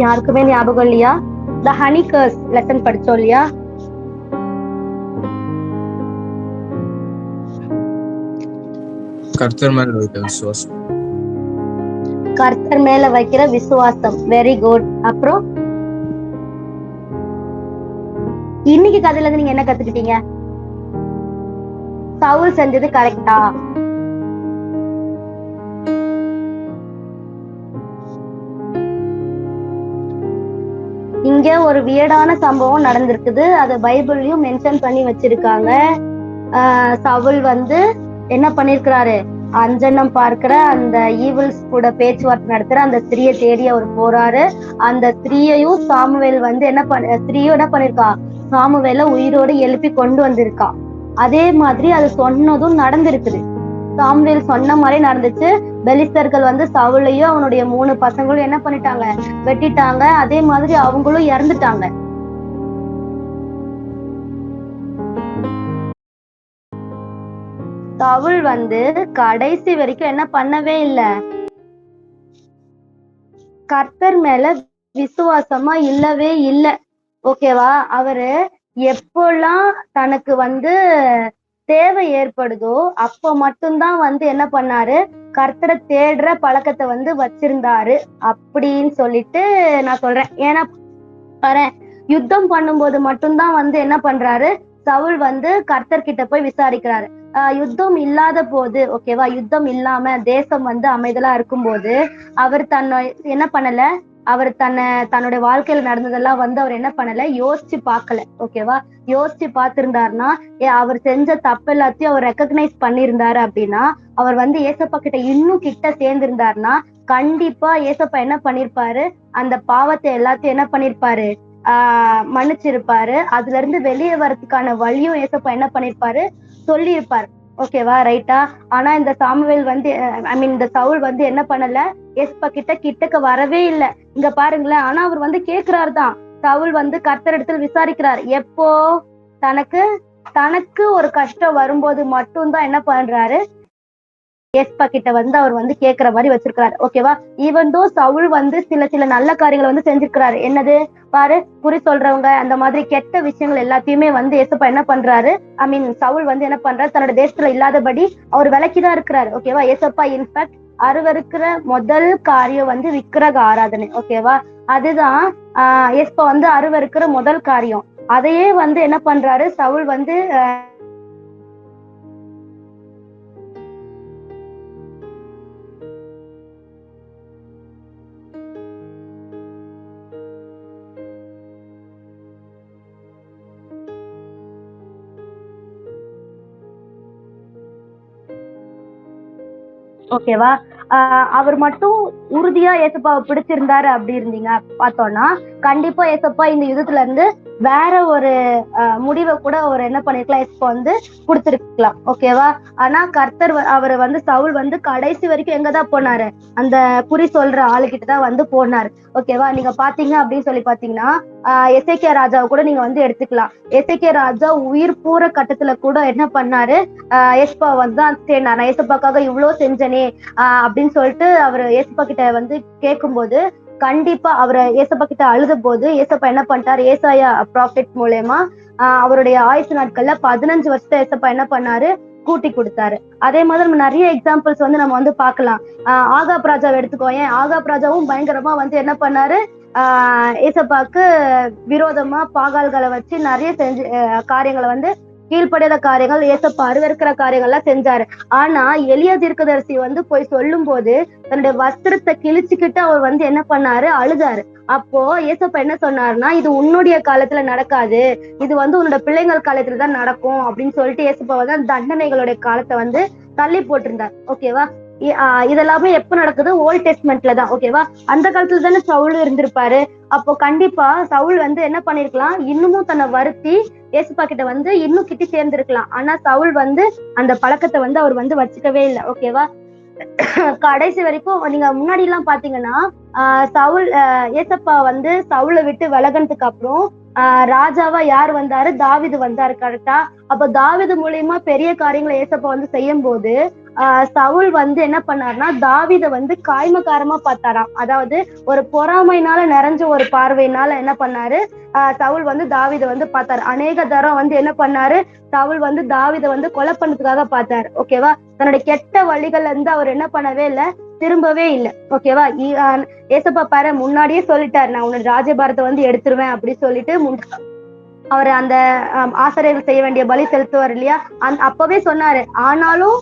யாருக்குமே ஞாபகம் இல்லையா? த ஹனி கர்ஸ் லெசன் படிச்சோம் இல்லையா? கர்த்தர் மேல வைக்கிற விசுவாசம். கர்த்தர் மேல வைக்கிற விசுவாசம். Very good. அப்புறம் இன்னைக்கு கதையில இருந்து நீங்க என்ன கத்துக்கிட்டீங்க? சவுல் செஞ்சது கரெக்டா? இங்க ஒரு வியர்டான சம்பவம் நடந்திருக்குது. அது பைபிள்லயும் மென்ஷன் பண்ணி வச்சிருக்காங்க. சவுல் வந்து என்ன பண்ணிருக்கிறாரு? அஞ்சனம் பார்க்கிற அந்த ஈவில்ஸ் கூட பேச்சுவார்த்தை நடத்துற அந்த ஸ்திரியை தேடி அவர் போறாரு. அந்த ஸ்திரியையும் சாமுவேல் வந்து ஸ்திரியும் என்ன பண்ணிருக்கா? சாமுவேல உயிரோடு எழுப்பி கொண்டு வந்திருக்கா. அதே மாதிரி அது சொன்னதும் நடந்திருக்குது. சாமுவேல் சொன்ன மாதிரி நடந்துச்சு. பெலிஸ்தர்கள் வந்து சவுலையும் அவனுடைய 3 பசங்களும் என்ன பண்ணிட்டாங்க? வெட்டிட்டாங்க. அதே மாதிரி அவங்களும் இறந்துட்டாங்க. சவுல் வந்து கடைசி வரைக்கும் என்ன பண்ணவே இல்லை? கர்த்தர் மேல விசுவாசமா இல்லவே இல்லை. ஓகேவா? அவரு எப்பெல்லாம் தனக்கு வந்து தேவை ஏற்படுதோ அப்ப மட்டும்தான் வந்து என்ன பண்ணாரு? கர்த்தரை தேடுற பழக்கத்தை வந்து வச்சிருந்தாரு அப்படின்னு சொல்லிட்டு நான் சொல்றேன். ஏன்னா பாரு, யுத்தம் பண்ணும்போது மட்டும்தான் வந்து என்ன பண்றாரு? சவுல் வந்து கர்த்தர் கிட்ட போய் விசாரிக்கிறாரு. யுத்தம் இல்லாத போது, ஓகேவா, யுத்தம் இல்லாம தேசம் வந்து அமைதலா இருக்கும்போது அவர் என்ன பண்ணல? அவர் தன்னுடைய வாழ்க்கையில நடந்ததெல்லாம் வந்து அவர் என்ன பண்ணல? யோசிச்சு பார்க்கல. ஓகேவா? யோசிச்சு பார்த்திருந்தாருன்னா அவர் செஞ்ச தப்பு எல்லாத்தையும் அவர் ரெக்கக்னைஸ் பண்ணியிருந்தாரு அப்படின்னா, அவர் வந்து ஏசப்பா கிட்ட இன்னும் கிட்ட சேர்ந்திருந்தாருன்னா கண்டிப்பா ஏசப்பா என்ன பண்ணிருப்பாரு? அந்த பாவத்தை எல்லாத்தையும் என்ன பண்ணிருப்பாரு? மன்னிச்சிருப்பாரு. அதுல இருந்து வெளியே வர்றதுக்கான வழியும் ஏசப்பா என்ன பண்ணிருப்பாரு? சொல்லியிருப்பாரு. ஓகேவா? ரைட்டா? ஆனா இந்த சாமுவேல் வந்து இந்த சவுல் வந்து என்ன பண்ணல? ஏசப்பா கிட்டக்க வரவே இல்லை. இங்க பாருங்களேன். ஆனா அவர் வந்து கேக்குறாருதான். சவுல் வந்து கர்த்தர் இடத்துல விசாரிக்கிறார். எப்போ? தனக்கு ஒரு கஷ்டம் வரும்போது மட்டும்தான் என்ன பண்றாரு? ஏசப்பா கிட்ட வந்து அவர் வந்து கேட்கிற மாதிரி வச்சிருக்கிறாரு. ஓகேவா? ஈவன் தோ சவுல் வந்து சில நல்ல காரியங்களை வந்து செஞ்சிருக்கிறாரு. என்னது பாரு, குறி சொல்றவங்க அந்த மாதிரி கெட்ட விஷயங்கள் எல்லாத்தையுமே வந்து ஏசப்பா என்ன பண்றாரு? சவுல் வந்து என்ன பண்றாரு? தன்னோட தேசத்துல இல்லாதபடி அவர் விலக்கிதான் இருக்கிறாரு. ஓகேவா? ஏசப்பா இன்ஃபேக்ட் அருவருக்கிற முதல் காரியம் வந்து விக்கிரக ஆராதனை. ஓகேவா? அதுதான் ஏசப்பா வந்து அருவருக்கிற முதல் காரியம். அதையே வந்து என்ன பண்றாரு? சவுல் வந்து ஓகேவா? அவர் மட்டும் உறுதியா ஏசப்பாவை பிடிச்சிருந்தாரு அப்படி இருந்தீங்க பார்த்தோம்னா கண்டிப்பா ஏசப்பா இந்த யுத்தத்துல இருந்து வேற ஒரு முடிவை கூட அவர் என்ன பண்ணிருக்கலாம்? ஏசப்பா வந்து கொடுத்திருக்கலாம். ஓகேவா? ஆனா கர்த்தர் அவர் வந்து சவுல் வந்து கடைசி வரைக்கும் எங்கதான் போனாரு? அந்த குறி சொல்ற ஆளுகிட்ட தான் வந்து போனாரு. ஓகேவா? நீங்க பாத்தீங்க அப்படின்னு சொல்லி பாத்தீங்கன்னா எசேக்கியா ராஜாவை கூட நீங்க வந்து எடுத்துக்கலாம். எசேக்கியா ராஜா உயிர் பூர கட்டத்துல கூட என்ன பண்ணாரு? ஏசப்பா வந்து தான் சரி, நான் ஏசப்பாக்காக இவ்வளவு செஞ்சனே அப்படின்னு சொல்லிட்டு அவர் ஏசப்பா கிட்ட வந்து கேட்கும்போது கண்டிப்பா அவர் ஏசப்பா கிட்ட அழுத போது ஏசப்பா என்ன பண்ணிட்டாரு? ஏசாயா ப்ராஃபிட் மூலமா அவருடைய ஆயுசு நாட்கள்ல 15 வருஷத்தை ஏசப்பா என்ன பண்ணாரு? கூட்டி கொடுத்தாரு. அதே மாதிரி நம்ம நிறைய எக்ஸாம்பிள்ஸ் வந்து நம்ம வந்து பார்க்கலாம். ஆகாப் ராஜாவை எடுத்துக்கோங்க. ஆகாப் ராஜாவும் பயங்கரமா வந்து என்ன பண்ணாரு? ஏசப்பாக்கு விரோதமா பாகால்களை வச்சு நிறைய காரியங்களை வந்து கீழ்ப்படியாத காரியங்கள், ஏசப்பா அருவருக்கிற காரியங்கள்லாம் செஞ்சாரு. ஆனா எலியா தீர்க்கதரிசி வந்து போய் சொல்லும் போது தன்னுடைய வஸ்திரத்தை கிழிச்சுக்கிட்டு அவர் வந்து என்ன பண்ணாரு? அழுதாரு. அப்போ ஏசப்பா என்ன சொன்னாருன்னா, இது உன்னுடைய காலத்துல நடக்காது, இது வந்து உன்னோட பிள்ளைங்கள் காலத்துலதான் நடக்கும் அப்படின்னு சொல்லிட்டு ஏசப்பா வந்து அந்த தண்டனைகளுடைய காலத்தை வந்து தள்ளி போட்டிருந்தார். ஓகேவா? இதெல்லாமே எப்ப நடக்குது? ஓல்ட் டெஸ்ட்மெண்ட்ல தான். ஓகேவா? அந்த காலத்துல தானே சவுல் இருந்திருப்பாரு. அப்போ கண்டிப்பா சவுல் வந்து என்ன பண்ணிருக்கலாம்? இன்னமும் தன்னை வருத்தி ஏசப்பா கிட்ட வந்து இன்னும் கிட்டி சேர்ந்திருக்கலாம். ஆனா சவுல் வந்து அந்த பழக்கத்தை வந்து அவர் வந்து வச்சுக்கவே இல்லை. ஓகேவா? கடைசி வரைக்கும் நீங்க முன்னாடி எல்லாம் பாத்தீங்கன்னா சவுல் ஏசப்பா வந்து சவுலை விட்டு விலகினதுக்கு அப்புறம் ராஜாவா யார் வந்தாரு? தாவீது வந்தாரு. கரெக்டா? அப்ப தாவீது மூலியமா பெரிய காரியங்களை ஏசப்பா வந்து செய்யும் போது சவுல் வந்து என்ன பண்ணாருன்னா தாவீதை வந்து காய்மகாரமா பார்த்தாராம். அதாவது ஒரு பொறாமைனால நிறைஞ்ச ஒரு பார்வையினால என்ன பண்ணாரு, சவுல் வந்து தாவீதை வந்து பார்த்தாரு. அநேக தரம் வந்து என்ன பண்ணாரு, சவுல் வந்து தாவீதை வந்து கொலை பண்ணதுக்காக பார்த்தாரு. ஓகேவா? தன்னுடைய கெட்ட வழிகள்ல இருந்து அவர் என்ன பண்ணவே இல்லை, திரும்பவே இல்லை. ஓகேவா? ஏசப்பா பாரு முன்னாடியே சொல்லிட்டாரு, நான் உன்னோட ராஜபாரத்தை வந்து எடுத்துருவேன் அப்படின்னு சொல்லிட்டு அவர் அந்த ஆசிரியர்கள் செய்ய வேண்டிய பலி செலுத்துவார் இல்லையா, அப்பவே சொன்னாரு. ஆனாலும்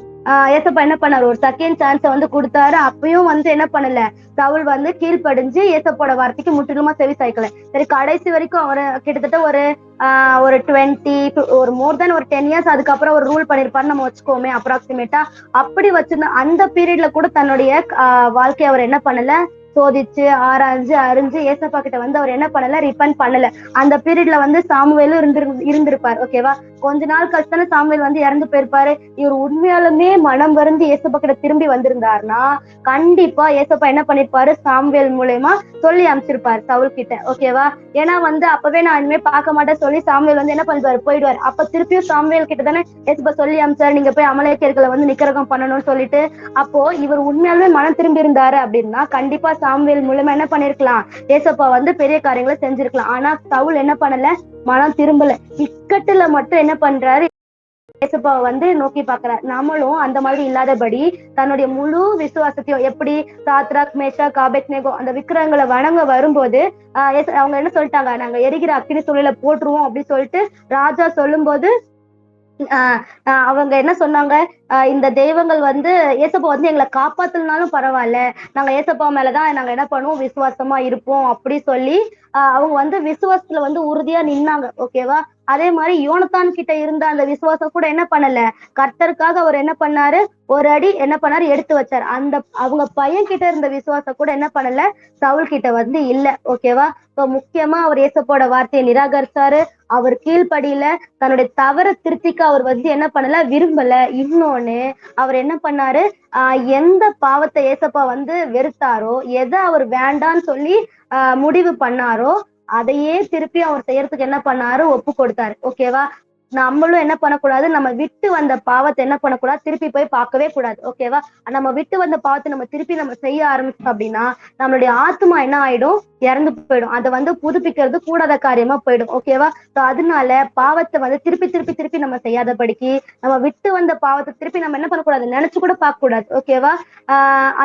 ஏசப்பா என்ன பண்ணாரு, ஒரு செகண்ட் சான்ஸை வந்து கொடுத்தாரு. அப்பயும் வந்து என்ன பண்ணல, சவுல் வந்து கீழ்ப்படிஞ்சு ஏசப்போட வார்த்தைக்கு முற்றிலுமா செவி சாய்க்கல. சரி, கடைசி வரைக்கும் அவர் கிட்டத்தட்ட ஒரு 20 ஒரு மோர் தென் ஒரு 10 இயர்ஸ் அதுக்கப்புறம் ஒரு ரூல் பண்ணிருப்பாரு நம்ம வச்சுக்கோமே அப்ராக்சிமேட்டா. அப்படி வச்சிருந்த அந்த பீரியட்ல கூட தன்னுடைய வாழ்க்கையை அவர் என்ன பண்ணல, சோதிச்சு ஆராய்ஞ்சு அறிஞ்சு ஏசப்பா கிட்ட வந்து அவர் என்ன பண்ணல, ரிப்பன் பண்ணல. அந்த பீரியட்ல வந்து சாமுவேலும் இருந்திருப்பார். ஓகேவா? கொஞ்ச நாள் கழிச்சு சாமுவேல் வந்து இறந்து போயிருப்பாரு. இவர் உண்மையாலுமே மனம் வருந்தி ஏசப்பா கிட்ட திரும்பி வந்திருந்தாருன்னா கண்டிப்பா ஏசப்பா என்ன பண்ணிருப்பாரு, சாமுவேல் மூலயமா சொல்லி அமைச்சிருப்பாரு சவுல் கிட்ட. ஓகேவா? ஏன்னா வந்து அப்பவே நான் இனிமே பார்க்க மாட்டேன் சொல்லி சாமுவேல் வந்து என்ன பண்ணுவாரு, போயிடுவாரு. அப்ப திருப்பியும் சாமுவேல் கிட்ட தானே ஏசப்பா சொல்லி அமைச்சாரு, நீங்க போய் அமலேக்கியர்களை வந்து நிக்கரகம் பண்ணணும்னு சொல்லிட்டு. அப்போ இவர் உண்மையாலுமே மனம் திரும்பி இருந்தாரு அப்படின்னா கண்டிப்பா சாமுவேல் மூலமா என்ன பண்ணிருக்கலாம், ஏசப்பா வந்து பெரிய காரியங்களை செஞ்சிருக்கலாம். ஆனா சவுல் என்ன பண்ணல, மனம் திரும்பல. இக்கட்டுல மட்டும் என்ன பண்றாரு, ஏசப்பாவை வந்து நோக்கி பாக்குறாரு. நம்மளும் அந்த மாதிரி இல்லாதபடி தன்னுடைய முழு விசுவாசத்தையும், எப்படி சாத்ராக் மேஷாக் ஆபேத்நேகோ அந்த விக்கிரகங்களை வணங்க வரும்போது அவங்க என்ன சொல்லிட்டாங்க, நாங்க எரிகிற அக்கினி சூழல போட்டுருவோம் அப்படின்னு சொல்லிட்டு ராஜா சொல்லும்போது அவங்க என்ன சொன்னாங்க, இந்த தெய்வங்கள் வந்து ஏசப்பா வந்து எங்களை காப்பாத்தலனாலும் பரவாயில்ல, நாங்க ஏசப்பா மேலதான் நாங்க என்ன பண்ணுவோம், விசுவாசமா இருப்போம் அப்படி சொல்லி அவங்க வந்து விசுவாசத்துல வந்து உறுதியா நின்னாங்க. ஓகேவா? அதே மாதிரி யோனத்தான் கிட்ட இருந்த அந்த விசுவாசம் கூட என்ன பண்ணல, கர்த்தருக்காக அவர் என்ன பண்ணாரு, ஒரு அடி என்ன பண்ணாரு, எடுத்து வச்சாரு. அந்த அவங்க பையன் கிட்ட இருந்த விசுவாசம் கூட என்ன பண்ணல, சவுல் கிட்ட வந்து இல்ல. ஓகேவா? இப்போ முக்கியமா அவர் ஏசப்போட வார்த்தையை நிராகரிச்சாரு. அவர் கீழ்ப்படியில, தன்னுடைய தவற திருத்திக்க அவர் வந்து என்ன பண்ணல, விரும்பல. இன்னொன்னு அவர் என்ன பண்ணாரு, எந்த பாவத்தை ஏசப்பா வந்து வெறுத்தாரோ, எதை அவர் வேண்டான்னு சொல்லி முடிவு பண்ணாரோ அதையே திருப்பி அவர் செய்யறதுக்கு என்ன பண்ணாரு, ஒப்பு கொடுத்தாரு. ஓகேவா? நம்மளும் என்ன பண்ணக்கூடாது, நம்ம விட்டு வந்த பாவத்தை என்ன பண்ணக்கூடாது, திருப்பி போய் பார்க்கவே கூடாது. ஓகேவா? நம்ம விட்டு வந்த பாவத்தை நம்ம திருப்பி நம்ம செய்ய ஆரம்பிச்சோம் அப்படின்னா நம்மளுடைய ஆத்மா என்ன ஆயிடும், இறந்து போயிடும். அதை வந்து புதுப்பிக்கிறது கூடாத காரியமா போயிடும். ஓகேவா? அதனால பாவத்தை வந்து திருப்பி திருப்பி திருப்பி நம்ம செய்யாதபடிக்கு நம்ம விட்டு வந்த பாவத்தை திருப்பி நம்ம என்ன பண்ணக்கூடாது, நினைச்சு கூட பார்க்க கூடாது. ஓகேவா?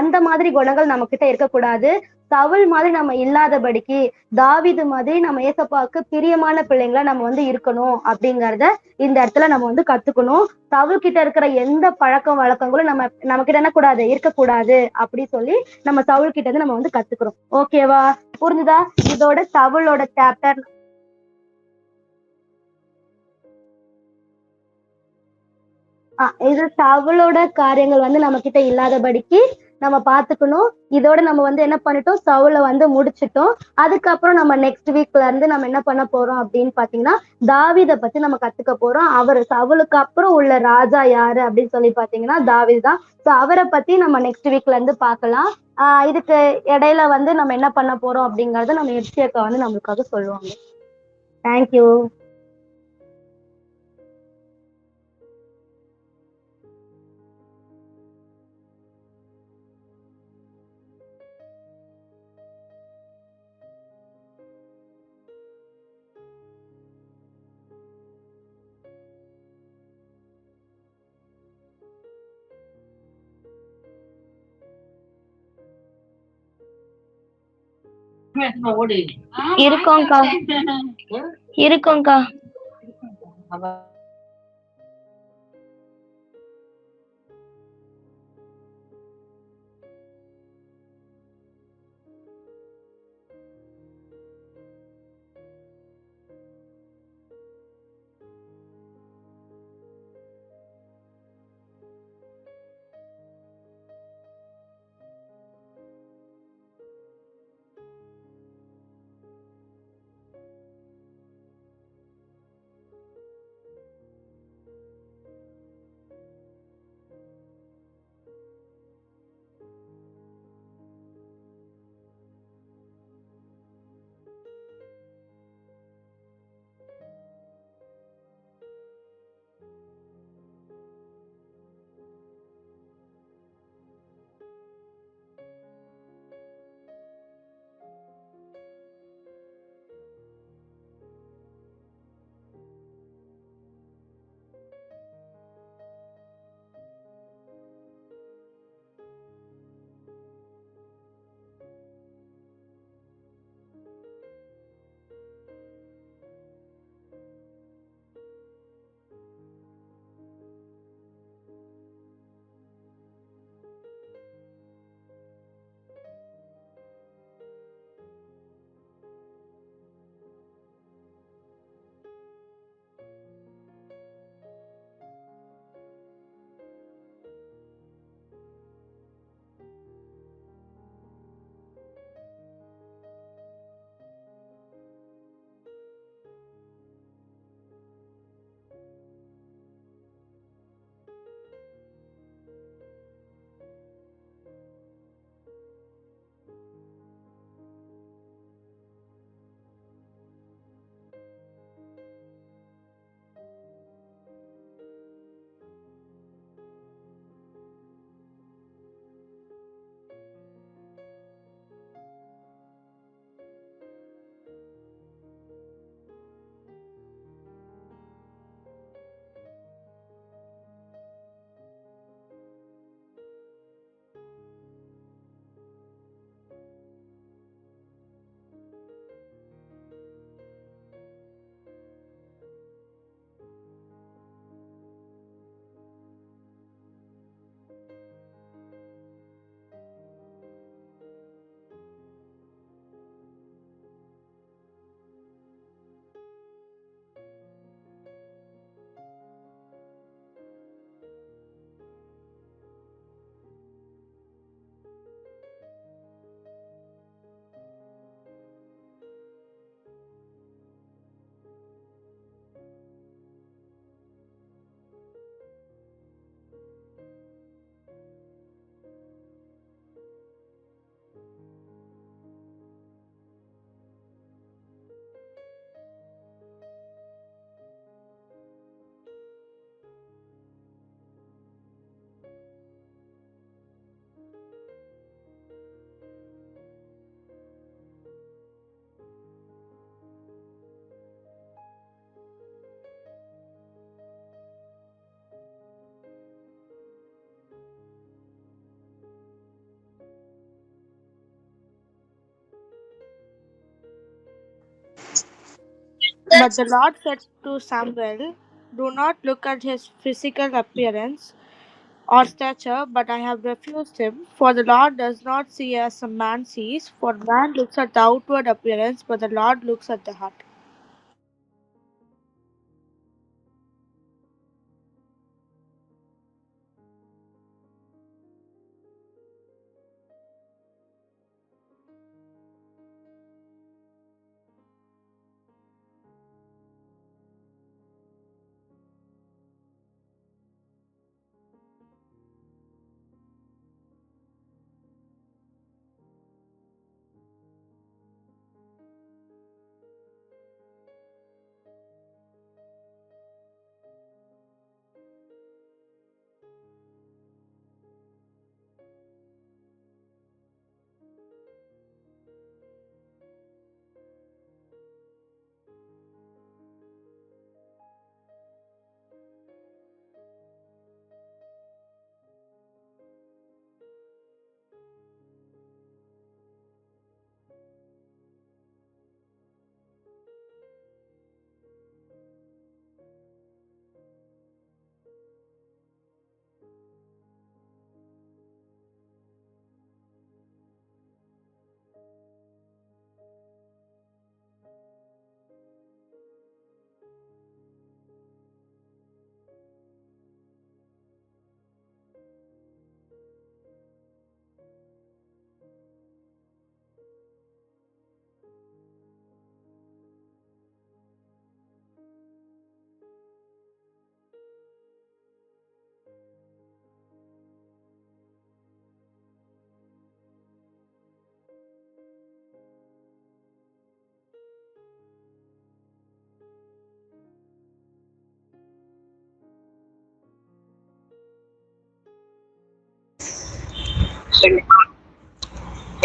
அந்த மாதிரி குணங்கள் நம்ம கிட்ட இருக்கக்கூடாது. சவுல் மாதிரி நம்ம இல்லாதபடிக்கு தாவீது மாதிரி நம்ம ஏசப்பாவுக்கு பிரியமான பிள்ளைங்களா நம்ம வந்து இருக்கணும் அப்படிங்கறத இந்த இடத்துல நம்ம வந்து கத்துக்கணும். சவுல் கிட்ட இருக்கிற எந்த பழக்க வழக்கங்களும் நம்ம கிட்ட என்ன கூடாது, இருக்கக்கூடாது அப்படி சொல்லி நம்ம சவுல் கிட்ட இருந்து நம்ம வந்து கத்துக்கிறோம். ஓகேவா? புரிஞ்சுதா? இதோட சவுலோட சாப்டர் இது சவுலோட காரியங்கள் வந்து நம்ம கிட்ட இல்லாதபடிக்கு நம்ம பாத்துக்கணும். இதோட நம்ம வந்து என்ன பண்ணிட்டோம், சவுல வந்து முடிச்சிட்டோம். அதுக்கப்புறம் நம்ம நெக்ஸ்ட் வீக்ல இருந்து நம்ம என்ன பண்ண போறோம் அப்படின்னு பாத்தீங்கன்னா தாவீதை பத்தி நம்ம கத்துக்க போறோம். அவர் சவுலுக்கு அப்புறம் உள்ள ராஜா யாரு அப்படின்னு சொல்லி பாத்தீங்கன்னா தாவீது தான். ஸோ அவரை பத்தி நம்ம நெக்ஸ்ட் வீக்ல இருந்து பார்க்கலாம். இதுக்கு இடையில வந்து நம்ம என்ன பண்ண போறோம் அப்படிங்கறத நம்ம எப்சியக்கா வந்து நம்மளுக்காக சொல்லுவாங்க. Thank you. இருக்கோம்க்கா இருக்கோம்க்கா. But the Lord said to Samuel, "Do not look at his physical appearance or stature, but I have refused him. For the Lord does not see as a man sees, for man looks at the outward appearance, but the Lord looks at the heart."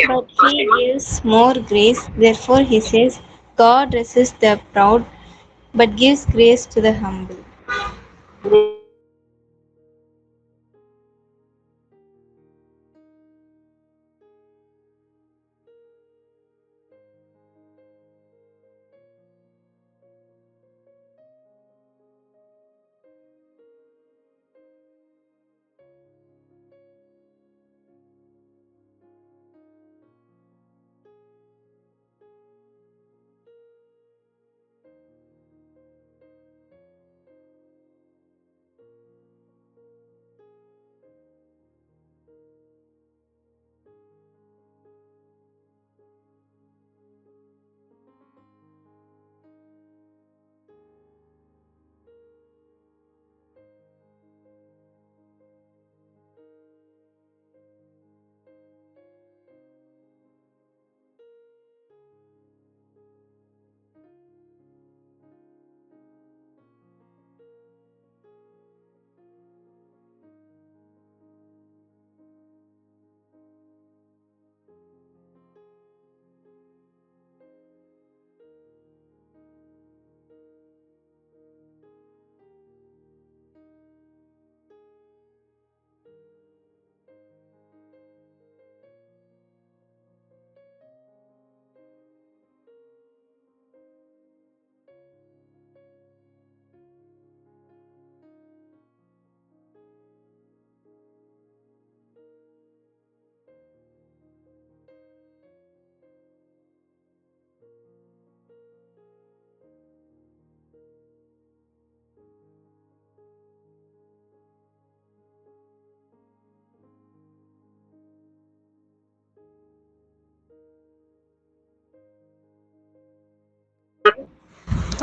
But he gives more grace. Therefore, he says, God resists the proud, but gives grace to the humble.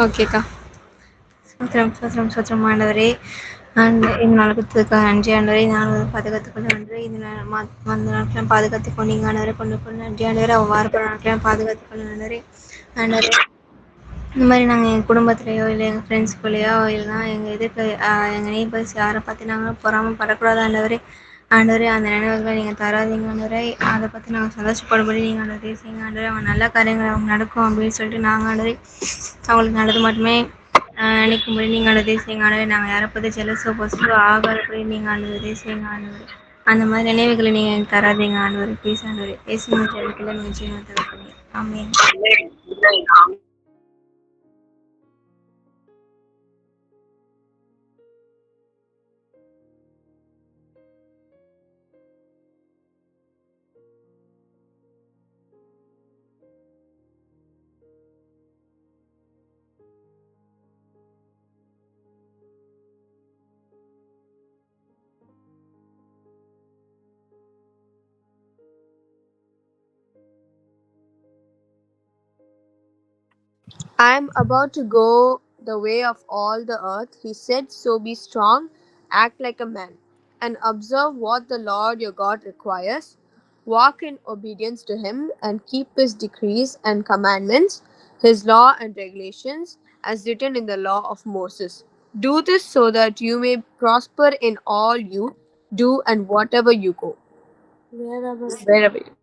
ஓகேக்கா. ஸ்தோத்திரம் ஸ்தோத்திரம் ஸ்தோத்திரம் ஆண்டவரே. இந்த நாள் கொடுத்ததுக்காக நன்றி ஆண்டவரே. இந்த நாள் பாதுகாத்துக்கொள்ள ஆண்டவரே. இந்த வந்த நாட்களாம் பாதுகாத்துக்கொண்டீங்க ஆண்டவரே. கொண்டு நன்றி ஆண்டவரே. வாரப்பட நாட்களாம் பாதுகாத்துக்கொள்ள ஆண்டவரே. ஆண்டவரே, இந்த மாதிரி நாங்கள் எங்கள் குடும்பத்துலேயோ இல்லை எங்கள் ஃப்ரெண்ட்ஸ்குள்ளேயோ இல்லைனா எங்கள் எதிர்க்க எங்கள் நெய்பர்ஸ் யாரை பற்றி நாங்கள் பொறாமப்படக்கூடாது ஆண்டவரே. ஆண்டவரே, அந்த நினைவுகளை நீங்கள் தராதீங்க ஆண்டவரே. அதை பற்றி நாங்கள் சந்தோஷப்படும்படி நீங்கள் ஆண்டவரே செய்யுங்க ஆண்டவரே. அவங்க நல்ல காரியங்கள் அவங்க நடக்கும் அப்படின்னு சொல்லிட்டு நாங்கள் ஆண்டவரே அவங்களுக்கு நல்லது மட்டுமே நினைக்கும்படி நீங்கள் ஆண்டவரே செய்யுங்க ஆண்டவரே. நாங்கள் யாரை பற்றி ஜெலஸோ பொசிட்டிவோ ஆகாதபடி நீங்கள் ஆண்டவரே செய்யுங்க ஆண்டவரே. அந்த மாதிரி நினைவுகளை நீங்கள் எனக்கு தராதீங்க ஆண்டவரே. ப்ளீஸ் ஆண்டவரே. பேசுங்க ஜெபத்தில் நீங்கள் ஜீவனத்தை ஆமென். I am about to go the way of all the earth, he said, so be strong, act like a man, and observe what the Lord your God requires. Walk in obedience to him, and keep his decrees and commandments, his law and regulations, as written in the law of Moses. Do this so that you may prosper in all you do and whatever you go. Wherever you.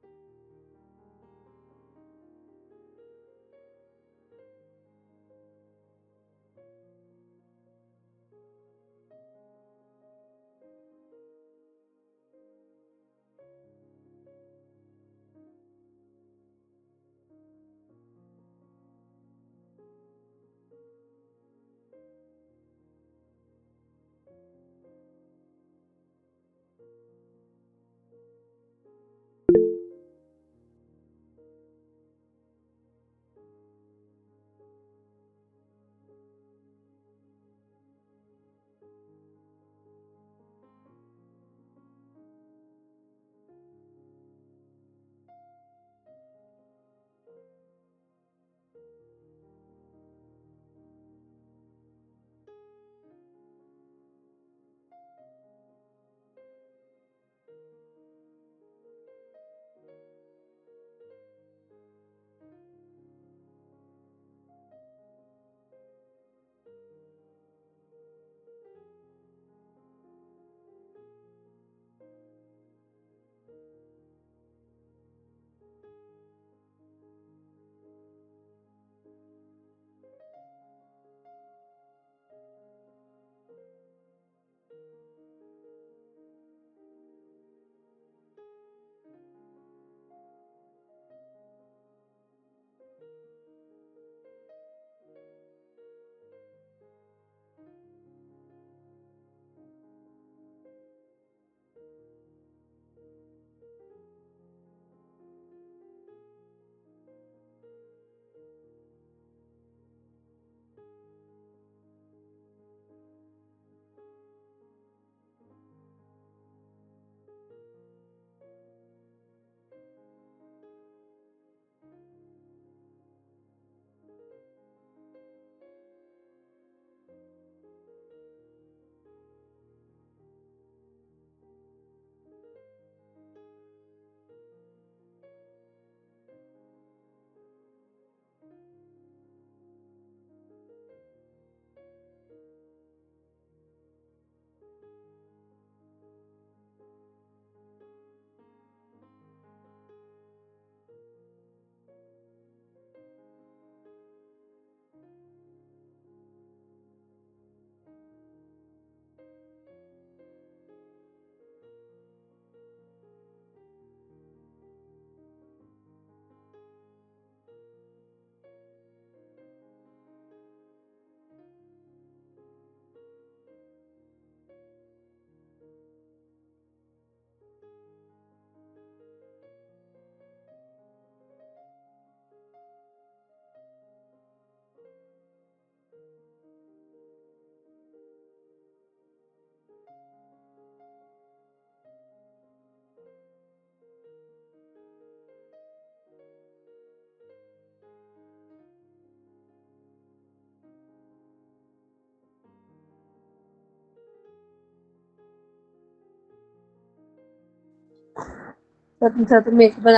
Satu may isipin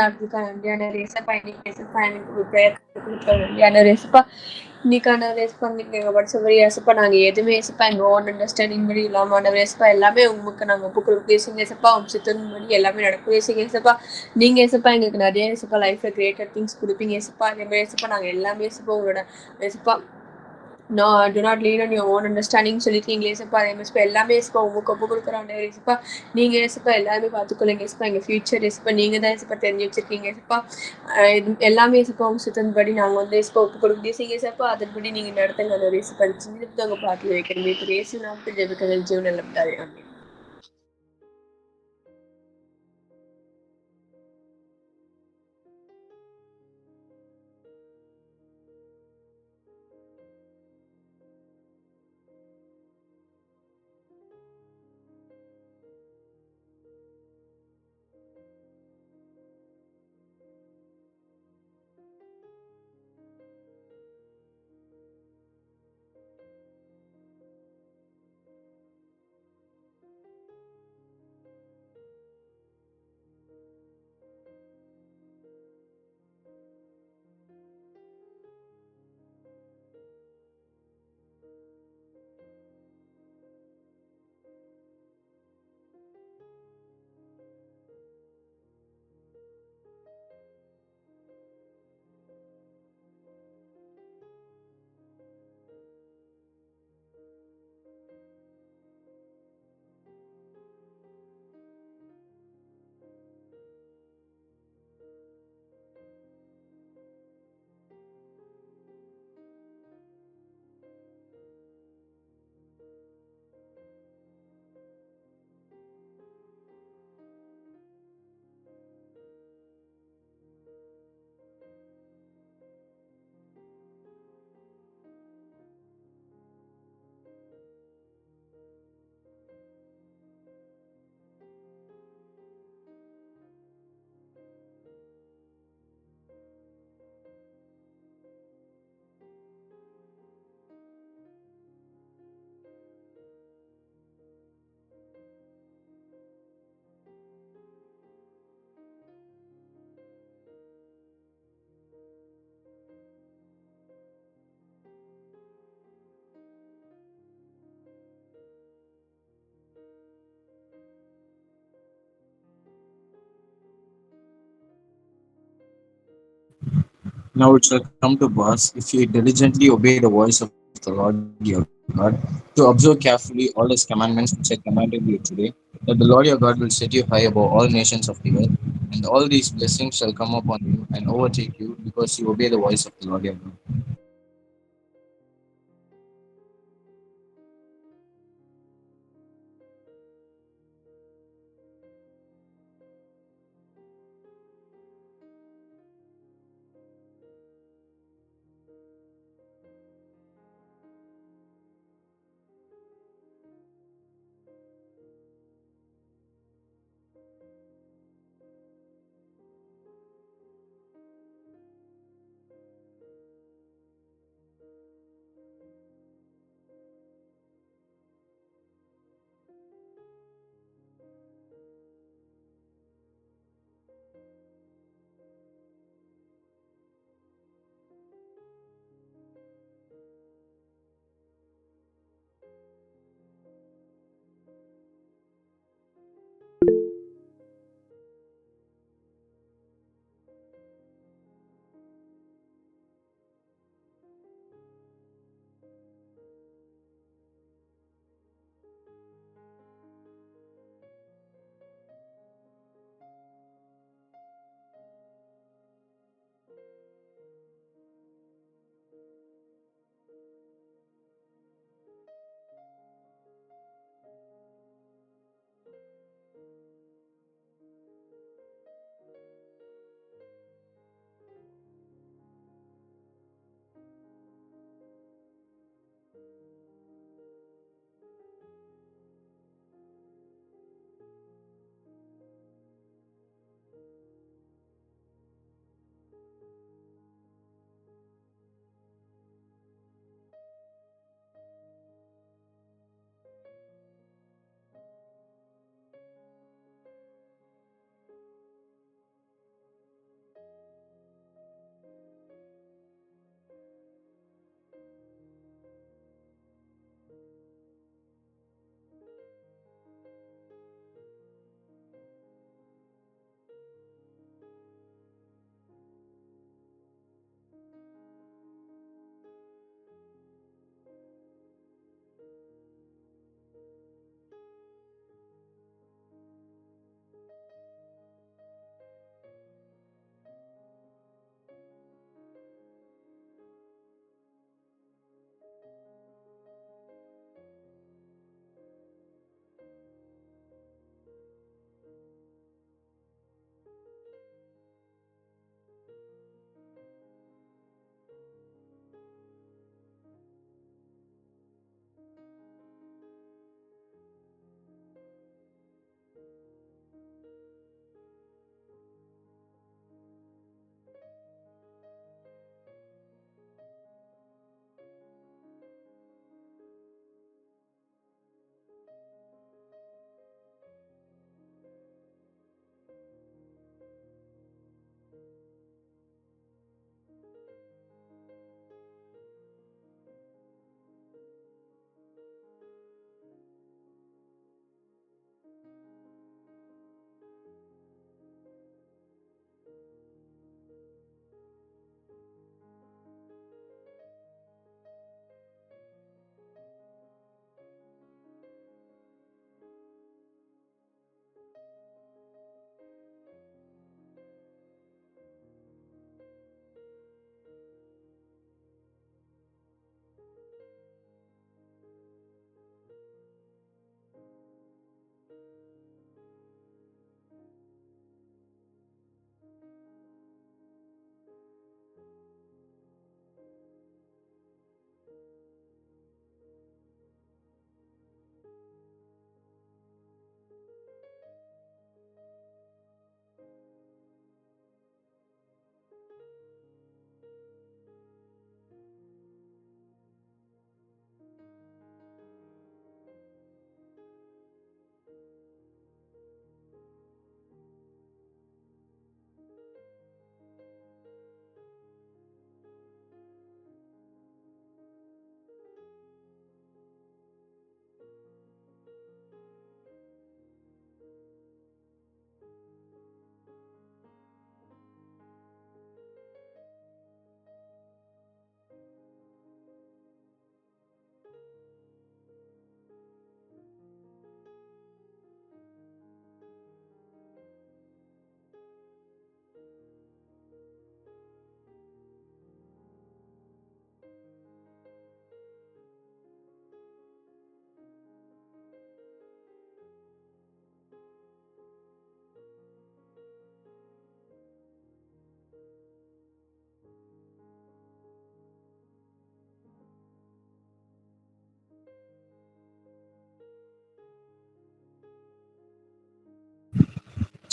and resa pa ni resa pa ni prepare and resa நீக்கான ரேஸ் பண்ணிக்கங்க படிச்சபடி ஏசப்பா நாங்கள் எதுவுமே ஏசப்பா எங்கள் own understanding படி இல்லாமல் ஆண்டவர் ஏசப்பா எல்லாமே உங்களுக்கு நாங்கள் ஒப்பு கொடுக்க ஏசுங்க ஏசப்பா உங்க சித்தத்தின் படி எல்லாமே நடக்கும் ஏசுங்க ஏசப்பா நீங்கள் ஏசப்பா எங்களுக்கு நிறைய ஏசப்பா லைஃப்பில் கிரேட்டர் திங்ஸ் கொடுப்பீங்க ஏசப்பா அதே மாதிரி ஏசப்பா நாங்கள் எல்லாமே ஏசப்பா உங்களோட ஏசப்பா No, do not lean on your own understanding சொல்லிருக்கீங்களே ஏசப்பா அதே மாதிரி எல்லாமே ஏசப்பா உங்களுக்கு ஒப்பு கொடுக்குறாங்க ஏசப்பா நீங்க ஏசப்பா எல்லாமே பார்த்துக்கொள்ளுங்க ஏசப்பா எங்க ஃபியூச்சர் ஏசப்பா நீங்க தான் ஏசப்பா தெரிஞ்சு வச்சிருக்கீங்க ஏசப்பா எல்லாமே ஏசப்பா உங்க சித்தன்படி நாங்க வந்து ஏசப்பா ஒப்பு கொடுக்க ஏசப்பா அதன்படி நீங்க நடத்துங்க அந்த ஏசப்பா சின்னத்துக்கு அங்க பார்த்து வைக்கிறேன் இப்போ ஏசு நாமத்தில் ஜெபிக்கிறேன் ஜீவன் எல்லாம் ஆமென். Now it shall come to pass, if ye diligently obey the voice of the Lord your God, to observe carefully all his commandments which I commanded you today, that the Lord your God will set you high above all nations of the earth, and all these blessings shall come upon you and overtake you, because you obey the voice of the Lord your God.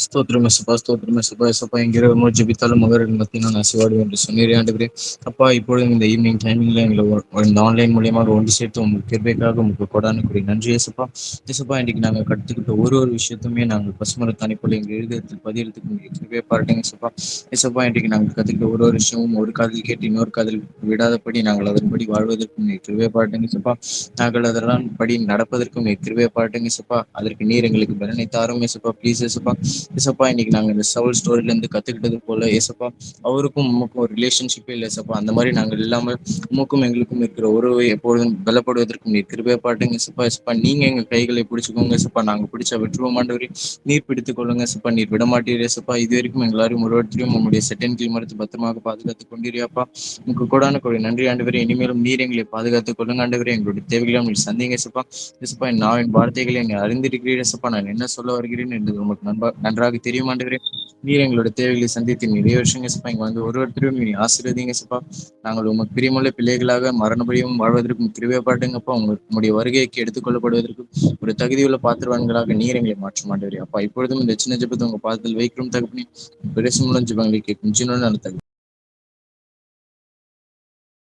ஸ்தோத்திரம் எசப்பா, ஸ்தோத்திரம் எசப்பா, எசப்பா என்கிற ஜெபித்தாலும் மகர்கள் மத்தியில் நான் அசைவாடுவேன் என்று சொன்னீரே ஆண்டவரே. அப்பா இப்பொழுதும் இந்த ஈவினிங் டைமிங்ல எங்களை இந்த ஆன்லைன் மூலியமாக ஒன்று சேர்த்து உங்களுக்கு கிருபைக்காக உங்களுக்கு கொடான கூடிய நன்றி ஏசப்பா. ஏசப்பா இன்னைக்கு நாங்கள் கற்றுக்கிட்ட ஒரு விஷயத்துமே நாங்கள் பசுமர தனிப்போல எங்கள் எழுதத்தில் பதியறதுக்கு உங்களுக்கு கிருபையை பாருங்க ஏசப்பா. ஏசப்பா இன்றைக்கு நாங்கள் கற்றுக்கிட்ட ஒரு விஷயமும் ஒரு காதில் கேட்டு இன்னொரு காதில் விடாதபடி நாங்கள் அதன்படி வாழ்வதற்கும் நீங்கள் கிருபையை பாருங்க ஏசப்பா. நாங்கள் அதெல்லாம் படி நடப்பதற்கும் நீங்கள் கிருபையை பாருங்க ஏசப்பா. அதற்கு நீர் எங்களுக்கு பலனை தாரும் ஏசப்பா. ப்ளீஸ் ஏசப்பா. ஏசப்பா இன்னைக்கு நாங்கள் இந்த சவுல் ஸ்டோரியில இருந்து கத்துக்கிட்டது போல ஏசப்பா, அவருக்கும் உமக்கும் ஒரு ரிலேஷன்ஷிப்பே இல்லை ஏசப்பா. அந்த மாதிரி நாங்கள் இல்லாமல் உமக்கும் எங்களுக்கும் இருக்கிற உறவை எப்பொழுதும் பலப்படுவதற்கும் நீர் கிருபையை பாட்டுங்க ஏசப்பா. ஏசப்பா நீங்க எங்க கைகளை பிடிச்சுக்கோங்க ஏசப்பா. நாங்கள் பிடிச்ச வெற்றுவோம் ஆண்டவரே. நீர் பிடித்துக் கொள்ளுங்க ஏசப்பா. நீர் விடமாட்டீர் ஏசப்பா. இது வரைக்கும் எல்லாரும் ஒருவரையும் உங்களுடைய செட்டன் கீழ் மறுத்து பத்திரமாக பாதுகாத்துக் கொண்டிருப்பா. உங்களுக்கு கூடான கூடிய நன்றி ஆண்டவரே. இனிமேலும் நீர் எங்களை பாதுகாத்துக் கொள்ளுங்க ஆண்டவரே. எங்களுடைய தேவைகளை நீர் சந்திங்க ஏசப்பா. ஏசப்பா நான் வார்த்தைகளை நீ அறிந்திருக்கிறீர் ஏசப்பா. நான் என்ன சொல்ல வருகிறேன் என்று உங்களுக்கு நன்றாக தெரியும் ஆண்டவரே. நீர் எங்களோட தேவைகளை சந்தித்து நிறைய வருஷங்க ஏசப்பா. இங்க வந்து ஒருவருத்தரையும் நீ ஆசீர்வதிங்க ஏசப்பா. நாங்கள் உமக்கு பிரியமுள்ள பிள்ளைகளாக மரணபடியும் வாழ்வதற்கும் கிருபையை பாட்டுங்கப்பா. உங்களுடைய வருகைக்கு எடுத்துக்கொள்ளப்படுவதற்கும் ஒரு தகுதியுள்ள பாத்திரவான்களாக நீர் எங்களை மாற்ற மாட்டேன் அப்பா. இப்பொழுதும் இந்த சின்ன ஜெபத்தை உங்க பாதத்தில் வைக்கிறோம் தகப்பனே. பிரேசமுள்ள ஜெபங்களை கேட்கும் சின்ன நல்ல தகுதி